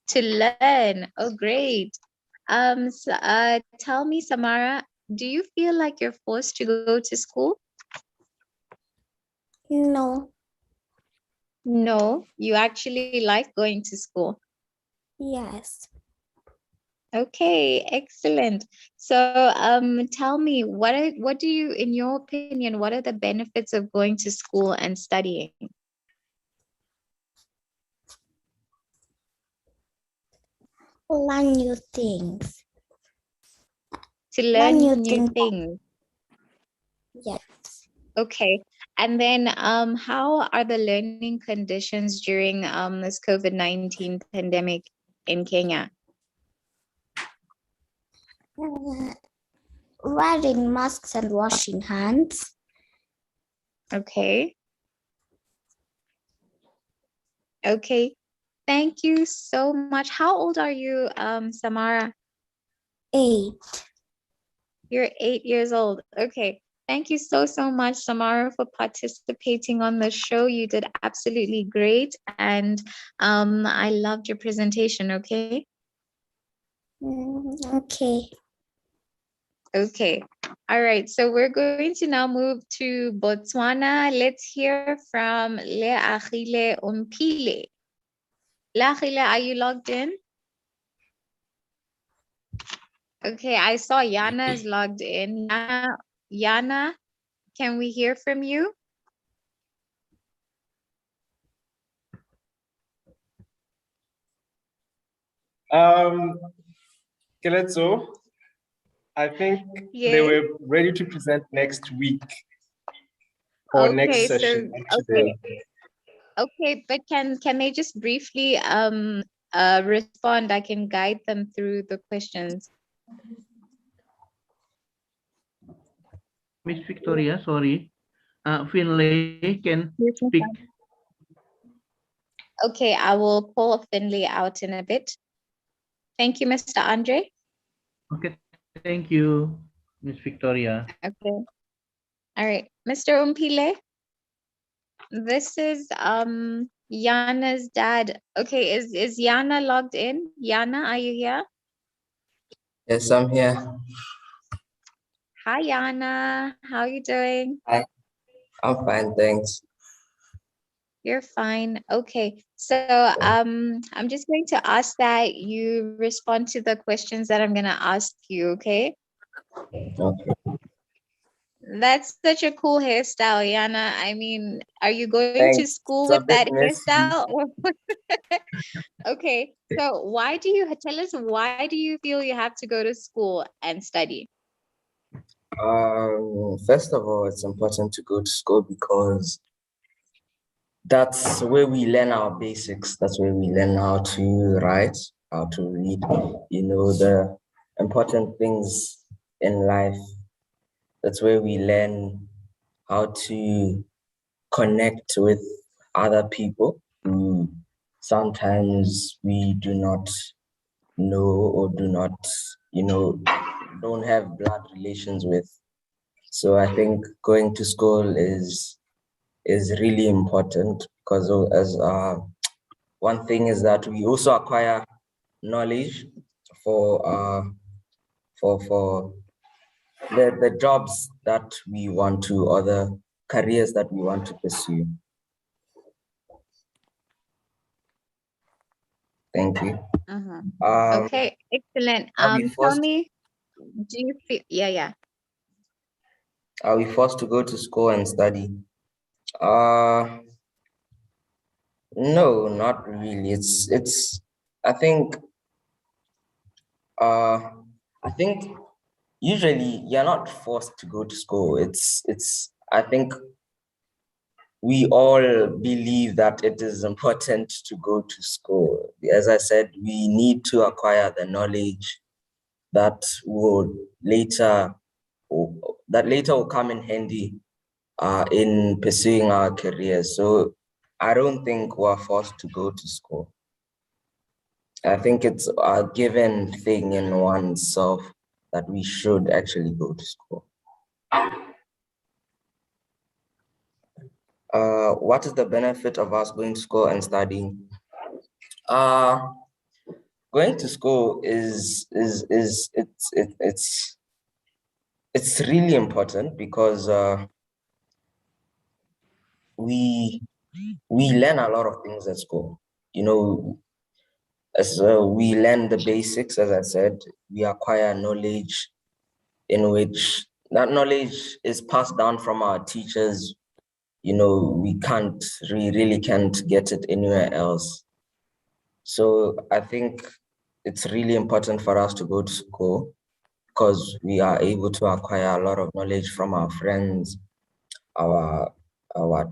To learn. Oh, great. Tell me, Samara, do you feel like you're forced to go to school? No. No, you actually like going to school. Yes. Okay, excellent. So, tell me, what do you, in your opinion, what are the benefits of going to school and studying? Learn new things. To learn new things. Yes. Okay. And then how are the learning conditions during this COVID-19 pandemic in Kenya? Wearing masks and washing hands. Okay. Okay. Thank you so much. How old are you, Samara? 8. You're 8 years old. Okay. Thank you so much, Samara, for participating on the show. You did absolutely great. And I loved your presentation, okay? Okay. Okay. All right. So we're going to now move to Botswana. Let's hear from Leagile Umpile. Leagile, are you logged in? Okay, I saw Yana is logged in. Yana, can we hear from you? Keleto, I think they Yes. were ready to present next week or next Okay, so session, actually. okay, but can they just briefly respond? I can guide them through the questions. Miss Victoria, sorry. Finlay can speak. Okay, I will call Finley out in a bit. Thank you, Mr. Andre. Okay, thank you, Miss Victoria. Okay. All right, Mr. Umpile. This is Yana's dad. Okay, is Yana logged in? Yana, are you here? Yes, I'm here. Hi, Yana. How are you doing? Hi, I'm fine, thanks. You're fine. Okay. So I'm just going to ask that you respond to the questions that I'm gonna ask you, okay? Okay. That's such a cool hairstyle, Yana. I mean, are you going to Thanks. school It's with a bit that messy. hairstyle? Okay. So why do you tell us why do you feel you have to go to school and study? First of all, it's important to go to school because that's where we learn our basics. That's where we learn how to write, how to read, the important things in life. That's where we learn how to connect with other people who sometimes we do not know or do not, don't have blood relations with. So I think going to school is really important because as one thing is that we also acquire knowledge for for the jobs that we want to or the careers that we want to pursue. Thank you. Okay, excellent. Are we Tell forced? me, do you feel yeah. Are we forced to go to school and study? Uh no, not really. It's I think uh I think usually you're not forced to go to school. It's I think we all believe that it is important to go to school. As I said, we need to acquire the knowledge that will later will come in handy in pursuing our careers. So I don't think we're forced to go to school. I think it's a given thing in oneself that we should actually go to school. What is the benefit of us going to school and studying? Going to school it's really important because we learn a lot of things at school. As we learn the basics, as I said, we acquire knowledge in which that knowledge is passed down from our teachers. We really can't get it anywhere else. So I think it's really important for us to go to school because we are able to acquire a lot of knowledge from our friends, our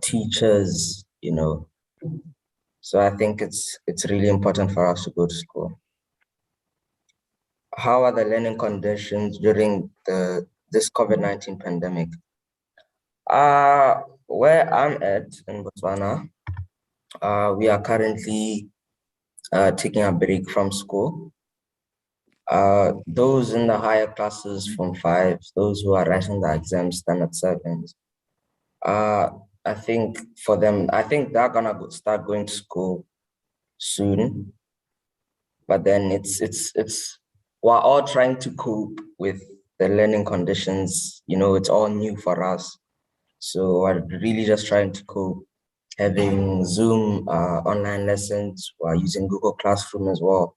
teachers, So I think it's really important for us to go to school. How are the learning conditions during this COVID-19 pandemic? Where I'm at in Botswana, we are currently taking a break from school. Those in the higher classes from 5s, those who are writing the exams, standard 7s, I think for them, I think they're gonna start going to school soon. But then it's we're all trying to cope with the learning conditions. You know, it's all new for us. So we're really just trying to cope, having Zoom online lessons, we're using Google Classroom as well.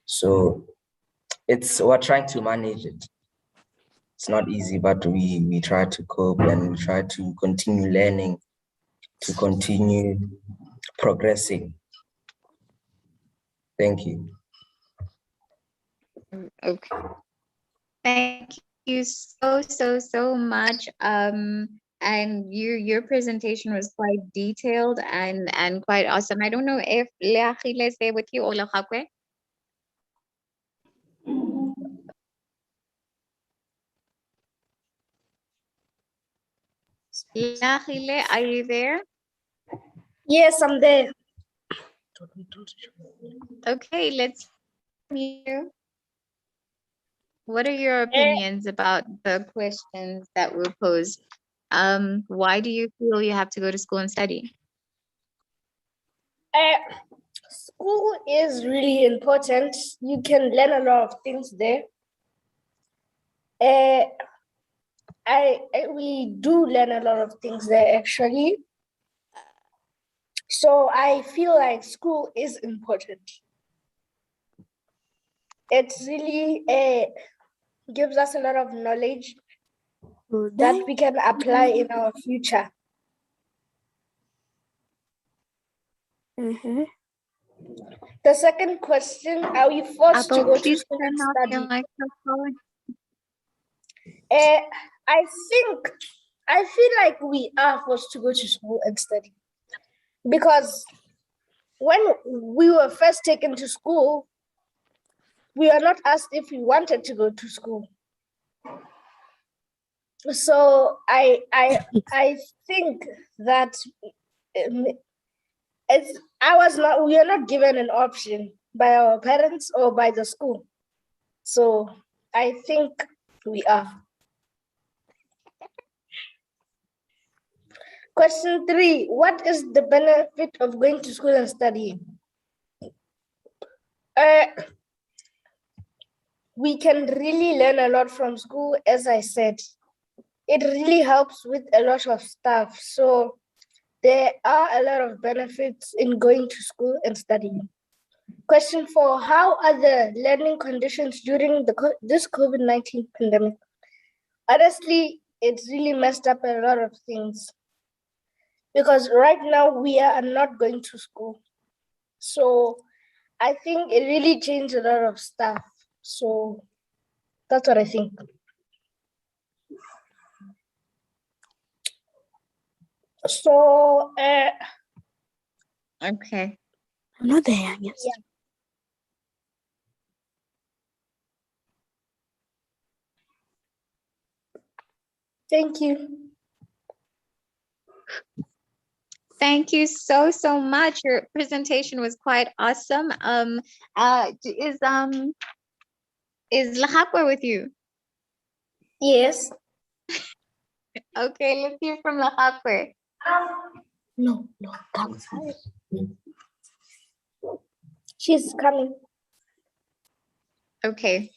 So we're trying to manage it. It's not easy, but we try to cope and we try to continue learning, to continue progressing. Thank you. Okay. Thank you so much. And your presentation was quite detailed and quite awesome. I don't know if Leachile is there with you or Lehakwe. Leachile, are you there? Yes, I'm there. Okay, let's hear you. What are your opinions about the questions that were posed? Why do you feel you have to go to school and study? School is really important. You can learn a lot of things there. We do learn a lot of things there actually. So I feel like school is important. It really gives us a lot of knowledge that we can apply in our future. The second question, are we forced to go to school and study? I feel like we are forced to go to school and study because when we were first taken to school, we are not asked if we wanted to go to school. So I think that we are not given an option by our parents or by the school. So I think we are. Question 3, what is the benefit of going to school and studying? We can really learn a lot from school, as I said. It really helps with a lot of stuff. So there are a lot of benefits in going to school and studying. Question 4, how are the learning conditions during this COVID-19 pandemic? Honestly, it's really messed up a lot of things because right now we are not going to school. So I think it really changed a lot of stuff. So that's what I think. So, okay. No there, yes. Yeah. Thank you. Thank you so much. Your presentation was quite awesome. Is Lahakwa with you? Yes. Okay, let's hear from Lahakwa. No, come. She's coming. Okay.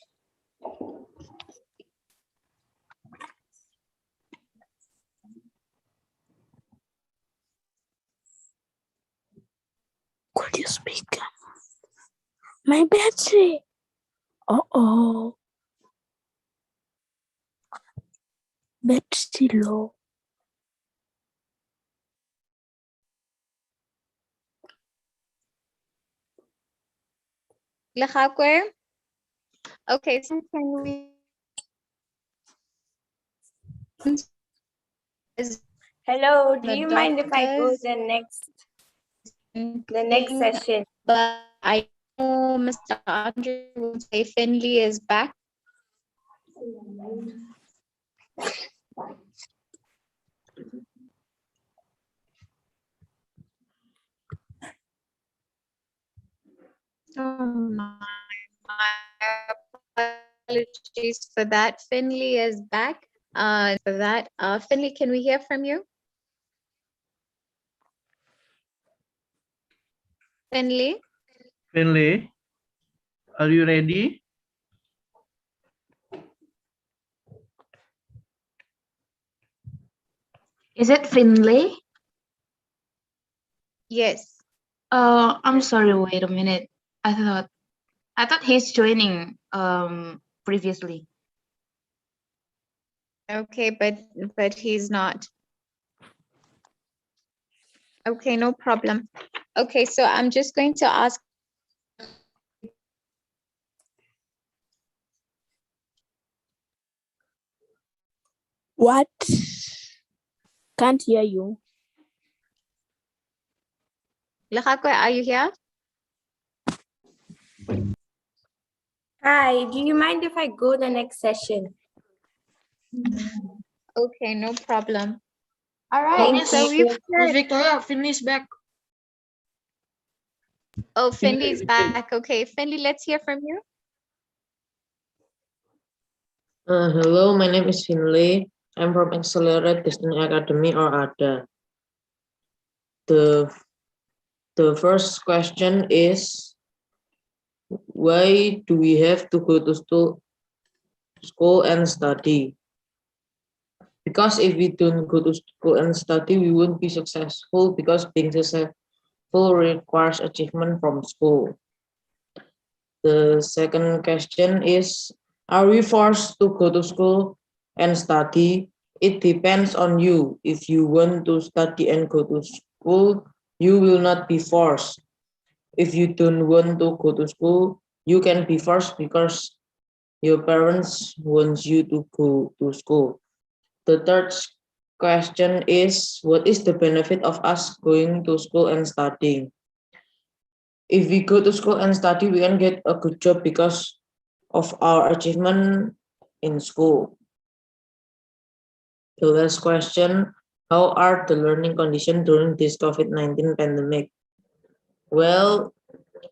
Could you speak? My battery. Oh. Battery low. Lahakwa? Okay, so can we Hello, do you mind if I go the next session? But I know Mr. Andre will say Finley is back. Oh my apologies for that. Finley is back. Finley, can we hear from you? Finley? Finley, are you ready? Is it Finley? Yes. I'm sorry, wait a minute. I thought he's joining previously. Okay, but he's not. Okay, no problem. Okay, so I'm just going to ask. What? Can't hear you. Lakakwe, are you here? Hi, do you mind if I go the next session? Okay, no problem. All Oh, right, Miss, so we've Miss Victoria, Finley's back. Oh, Finley's back. Okay, Finley, let's hear from you. Hello, my name is Finley. I'm from Accelerated Destiny Academy or ADA. The first question is, why do we have to go to school and study? Because if we don't go to school and study, we won't be successful because being successful requires achievement from school. The second question is, are we forced to go to school and study? It depends on you. If you want to study and go to school, you will not be forced. If you don't want to go to school, you can be forced because your parents want you to go to school. The third question is, what is the benefit of us going to school and studying? If we go to school and study, we can get a good job because of our achievement in school. The last question, how are the learning conditions during this COVID-19 pandemic? Well,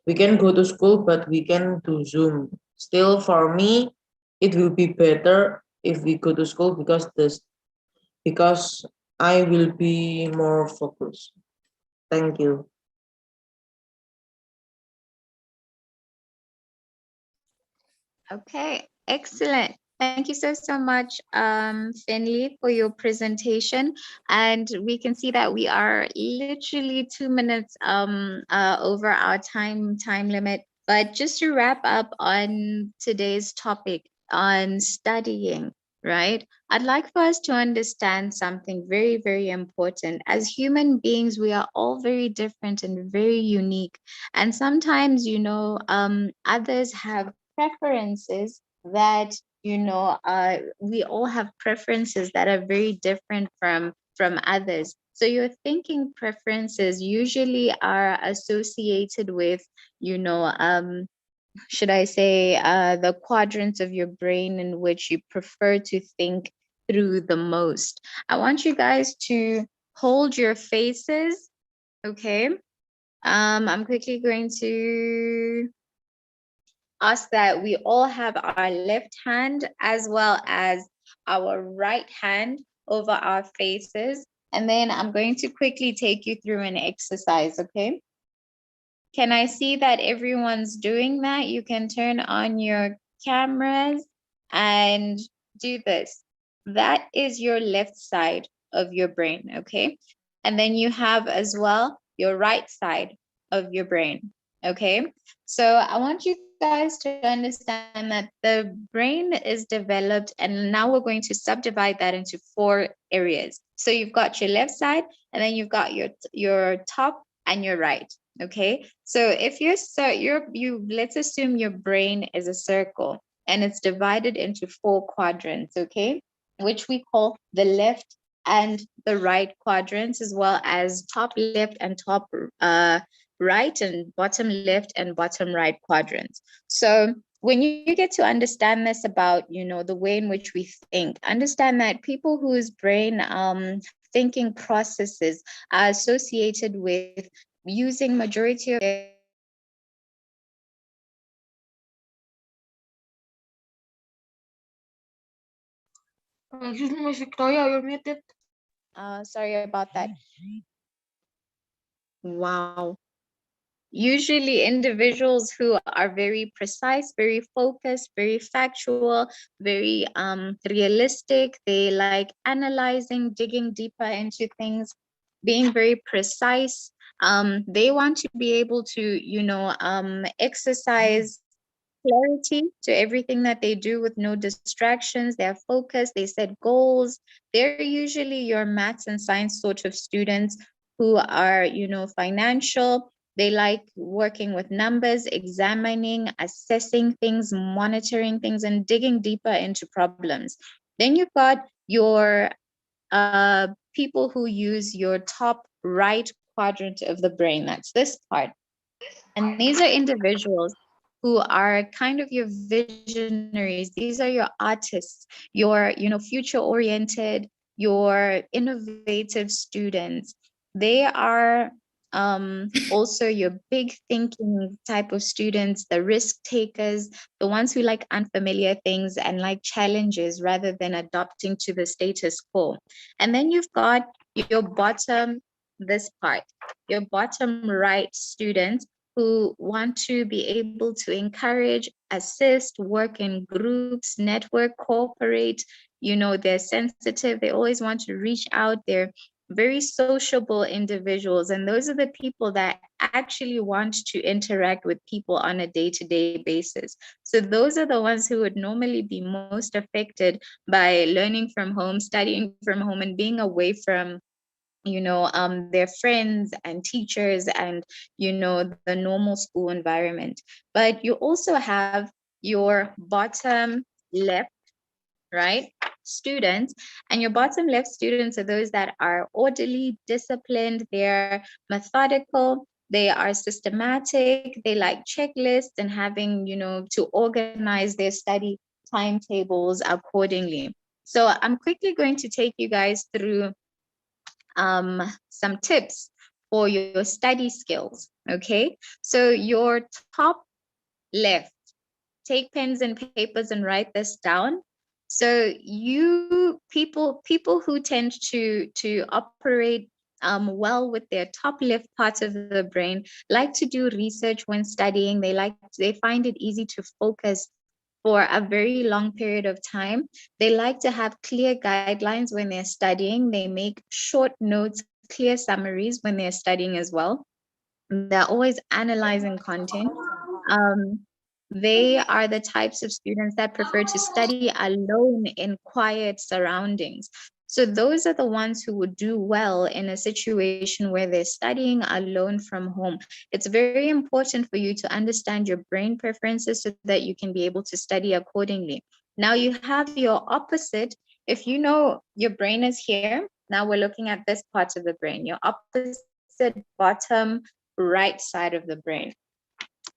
we can go to school, but we can do Zoom. Still, for me, it will be better if we go to school because I will be more focused. Thank you. Okay, excellent. Thank you so much, Finley, for your presentation. And we can see that we are literally 2 minutes over our time limit. But just to wrap up on today's topic on studying, right? I'd like for us to understand something very, very important. As human beings, we are all very different and very unique. And sometimes, others have preferences that we all have preferences that are very different from others. So your thinking preferences usually are associated with should I say the quadrants of your brain in which you prefer to think through the most. I want you guys to hold your faces. Okay, I'm quickly going to ask that we all have our left hand as well as our right hand over our faces. And then I'm going to quickly take you through an exercise, okay? Can I see that everyone's doing that? You can turn on your cameras and do this. That is your left side of your brain, okay? And then you have as well your right side of your brain, okay? So I want you guys to understand that the brain is developed, and now we're going to subdivide that into 4 areas. So you've got your left side, and then you've got your top and your right. Okay, so if let's assume your brain is a circle and it's divided into 4 quadrants, okay, which we call the left and the right quadrants, as well as top left and top right, and bottom left and bottom right quadrants. So when you get to understand this about the way in which we think, understand that people whose brain thinking processes are associated with using majority of their Excuse me, Miss Victoria, you're muted. sorry about that. Wow. usually individuals who are very precise, very focused, very factual, very realistic. They like analyzing, digging deeper into things, being very precise. They want to be able to, exercise clarity to everything that they do with no distractions. They're focused, they set goals. They're usually your maths and science sort of students who are, financial. They like working with numbers, examining, assessing things, monitoring things, and digging deeper into problems. Then you've got your people who use your top right quadrant of the brain. That's this part. And these are individuals who are kind of your visionaries. These are your artists, your, future oriented, your innovative students. They are also your big thinking type of students, the risk takers, the ones who like unfamiliar things and like challenges rather than adopting to the status quo. And then you've got your bottom, this part, your bottom right students who want to be able to encourage, assist, work in groups, network, cooperate. They're sensitive. They always want to reach out. They're very sociable individuals. And those are the people that actually want to interact with people on a day-to-day basis. So those are the ones who would normally be most affected by learning from home, studying from home, and being away from their friends and teachers and the normal school environment. But you also have your bottom left, right, students. And your bottom left students are those that are orderly, disciplined, they're methodical, they are systematic, they like checklists and having to organize their study timetables accordingly. So I'm quickly going to take you guys through some tips for your study skills. Okay, so your top left, take pens and papers and write this down. So you people who tend to operate well with their top left part of the brain like to do research when studying. They find it easy to focus for a very long period of time. They like to have clear guidelines when they're studying. They make short notes, clear summaries when they're studying as well. They're always analyzing content. Um, they are the types of students that prefer to study alone in quiet surroundings. So those are the ones who would do well in a situation where they're studying alone from home. It's very important for you to understand your brain preferences so that you can be able to study accordingly. Now you have your opposite. If you know your brain is here, now we're looking at this part of the brain, your opposite bottom right side of the brain.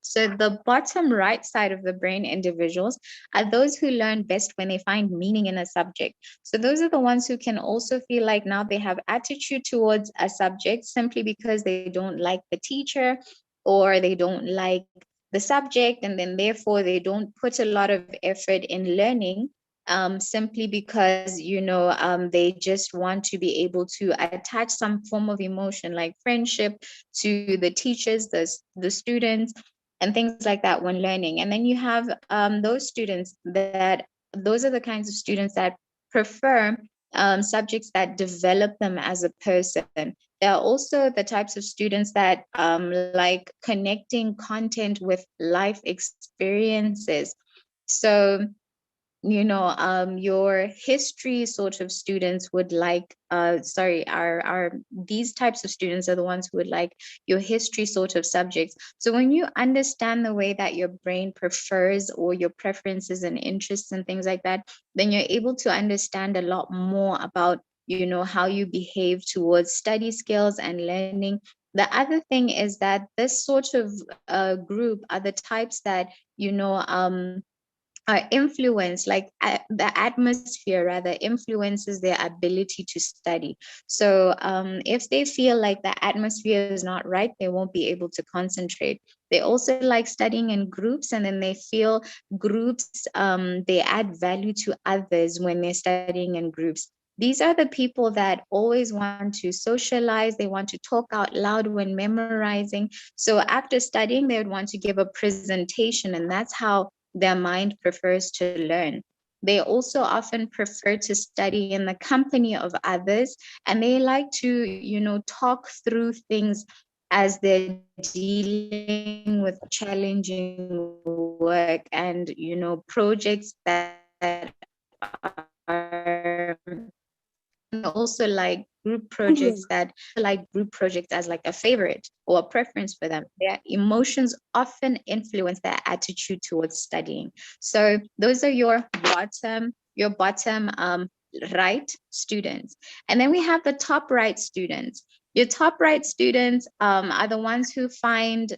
So the bottom right side of the brain individuals are those who learn best when they find meaning in a subject. So those are the ones who can also feel like now they have attitude towards a subject simply because they don't like the teacher or they don't like the subject, and then therefore they don't put a lot of effort in learning simply because they just want to be able to attach some form of emotion like friendship to the teachers, the students, and things like that when learning. And then you have those are the kinds of students that prefer subjects that develop them as a person. There are also the types of students that like connecting content with life experiences. So your history sort of students would like are these types of students are the ones who would like your history sort of subjects. So when you understand the way that your brain prefers or your preferences and interests and things like that, then you're able to understand a lot more about how you behave towards study skills and learning. The other thing is that this sort of group are the types that influence, like the atmosphere rather influences their ability to study. So if they feel like the atmosphere is not right, they won't be able to concentrate. They also like studying in groups, and then they feel groups they add value to others when they're studying in groups. These are the people that always want to socialize. They want to talk out loud when memorizing. So after studying, they would want to give a presentation, and that's how their mind prefers to learn. They also often prefer to study in the company of others, and they like to, talk through things as they're dealing with challenging work and, projects that are also like group projects as like a favorite or a preference for them. Their emotions often influence their attitude towards studying. So those are your bottom right students. And then we have the top right students. Your top right students are the ones who find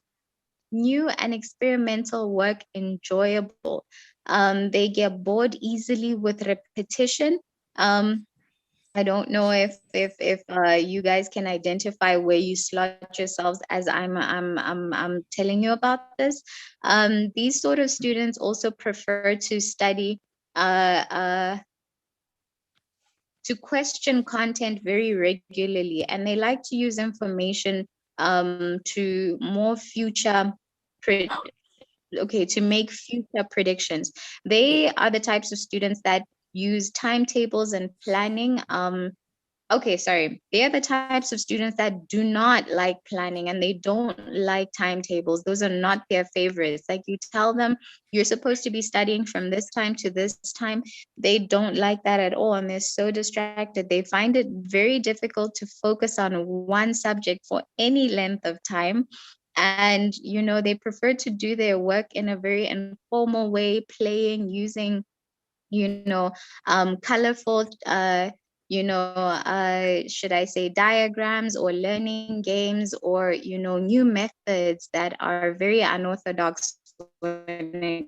new and experimental work enjoyable. They get bored easily with repetition. I don't know if you guys can identify where you slot yourselves as I'm telling you about this. These sort of students also prefer to study to question content very regularly, and they like to use information to more future to make future predictions. They are the types of students that use timetables and planning. They are the types of students that do not like planning, and they don't like timetables. Those are not their favorites. Like, you tell them you're supposed to be studying from this time to this time, they don't like that at all, and they're so distracted. They find it very difficult to focus on one subject for any length of time. And, they prefer to do their work in a very informal way, playing, using, colorful, should I say, diagrams, or learning games, or, new methods that are very unorthodox when it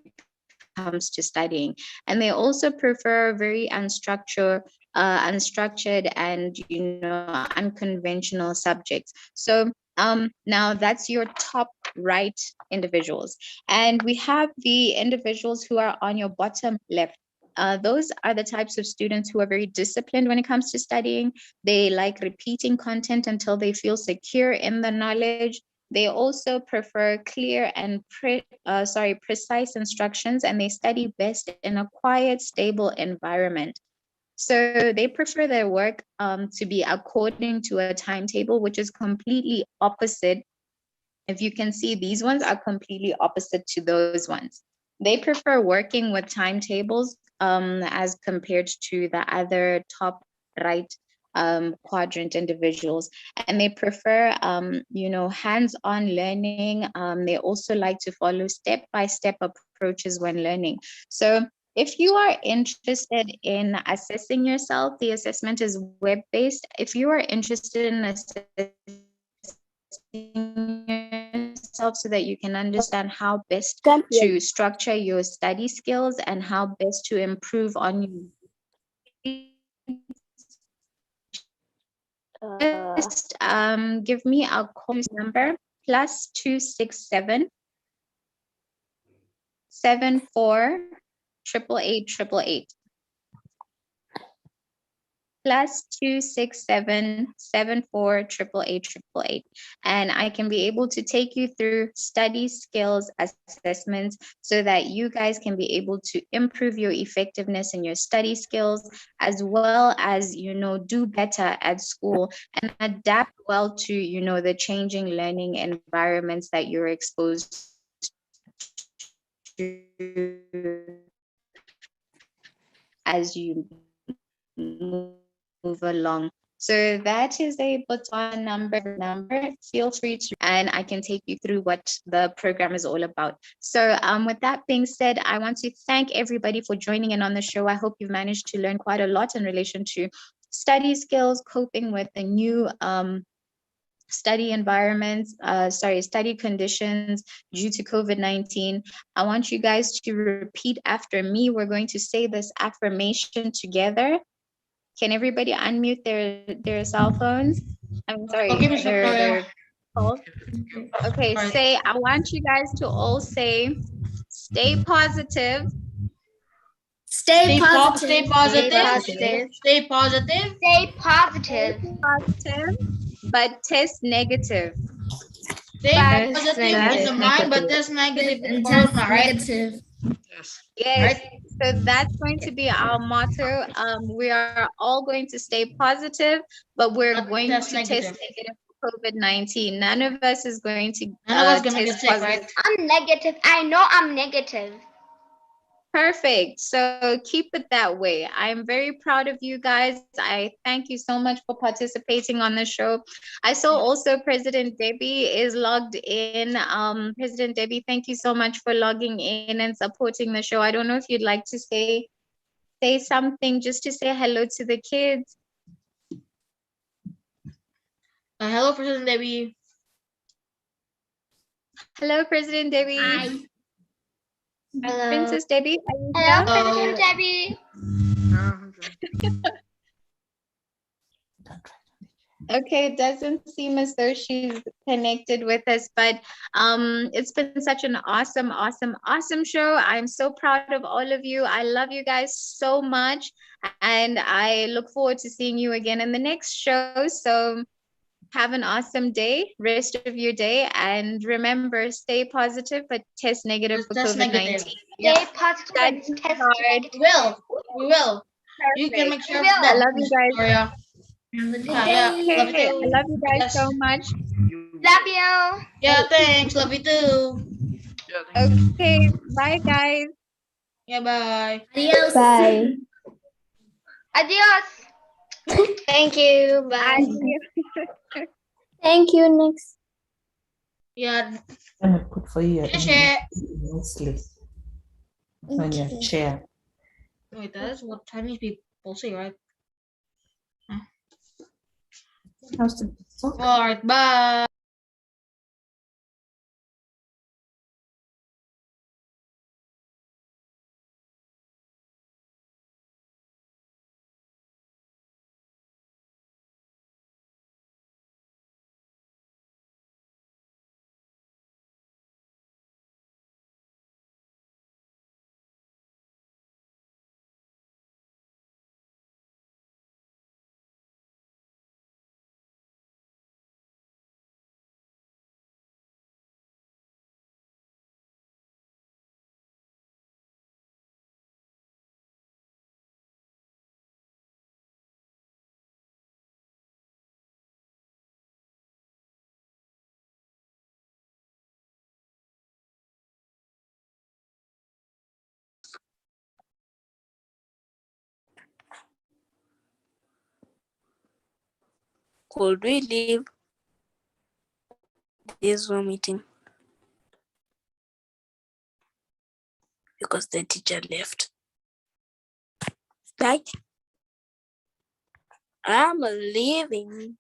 comes to studying. And they also prefer very unstructured and, unconventional subjects. So now that's your top right individuals. And we have the individuals who are on your bottom left. Those are the types of students who are very disciplined when it comes to studying. They like repeating content until they feel secure in the knowledge. They also prefer clear and precise instructions, and they study best in a quiet, stable environment. So they prefer their work to be according to a timetable, which is completely opposite. If you can see, these ones are completely opposite to those ones. They prefer working with timetables as compared to the other top right quadrant individuals. And they prefer, hands-on learning. They also like to follow step-by-step approaches when learning. So if you are interested in assessing yourself, the assessment is web-based. If you are interested in assessing yourself so that you can understand how best to structure your study skills and how best to improve on your just give me a call number +267 74 888 +267 74 888. And I can be able to take you through study skills assessments so that you guys can be able to improve your effectiveness in your study skills, as well as, do better at school and adapt well to, the changing learning environments that you're exposed to as you move along. So that is a Botswana number. Feel free to, and I can take you through what the program is all about. So with that being said, I want to thank everybody for joining in on the show. I hope you've managed to learn quite a lot in relation to study skills, coping with the new study environments, study conditions due to COVID-19. I want you guys to repeat after me. We're going to say this affirmation together. Can everybody unmute their cell phones? I'm sorry, Okay, their phones. Okay, I want you guys to all say, stay positive. Stay positive. Stay positive. positive. Stay positive. Stay positive. Positive, but test negative. Stay Test positive in the negative. mind, but test negative in And corona, test right? negative. Yes. Right? So that's going to be our motto. We are all going to stay positive, but we're But going test to test negative. negative for COVID-19. None of us is going to None of us gonna test get sick, positive. right? I'm negative. I know I'm negative. Perfect. So keep it that way. I'm very proud of you guys. I thank you so much for participating on the show. I saw also President Debbie is logged in. President Debbie, thank you so much for logging in and supporting the show. I don't know if you'd like to say something just to say hello to the kids. Hello, President Debbie. Hello, President Debbie. Hi. Hello. Princess Debbie, are you Hello, here? President Debbie. Okay, it doesn't seem as though she's connected with us, but it's been such an awesome show. I'm so proud of all of you. I love you guys so much, and I look forward to seeing you again in the next show. So have an awesome day, rest of your day, and remember, stay positive, but test negative for Test COVID-19. negative. Stay positive and Study test hard. negative. We will. You can make Perfect. sure of We will. that, I love you guys. Victoria. Have a good Yeah, day. love you Okay, I too. love you guys Yes. so much. Love you. Yeah, thanks. Love you too. Okay, bye guys. Yeah, bye. Adios. Bye. Adios. Thank you. Bye. Adios. Thank you. Next. Yeah. And I put for you Share. nicely on your chair. Wait, that's what Chinese people say, right? How's the Alright, bye. Could we leave this Zoom meeting? Because the teacher left. Right? I'm leaving.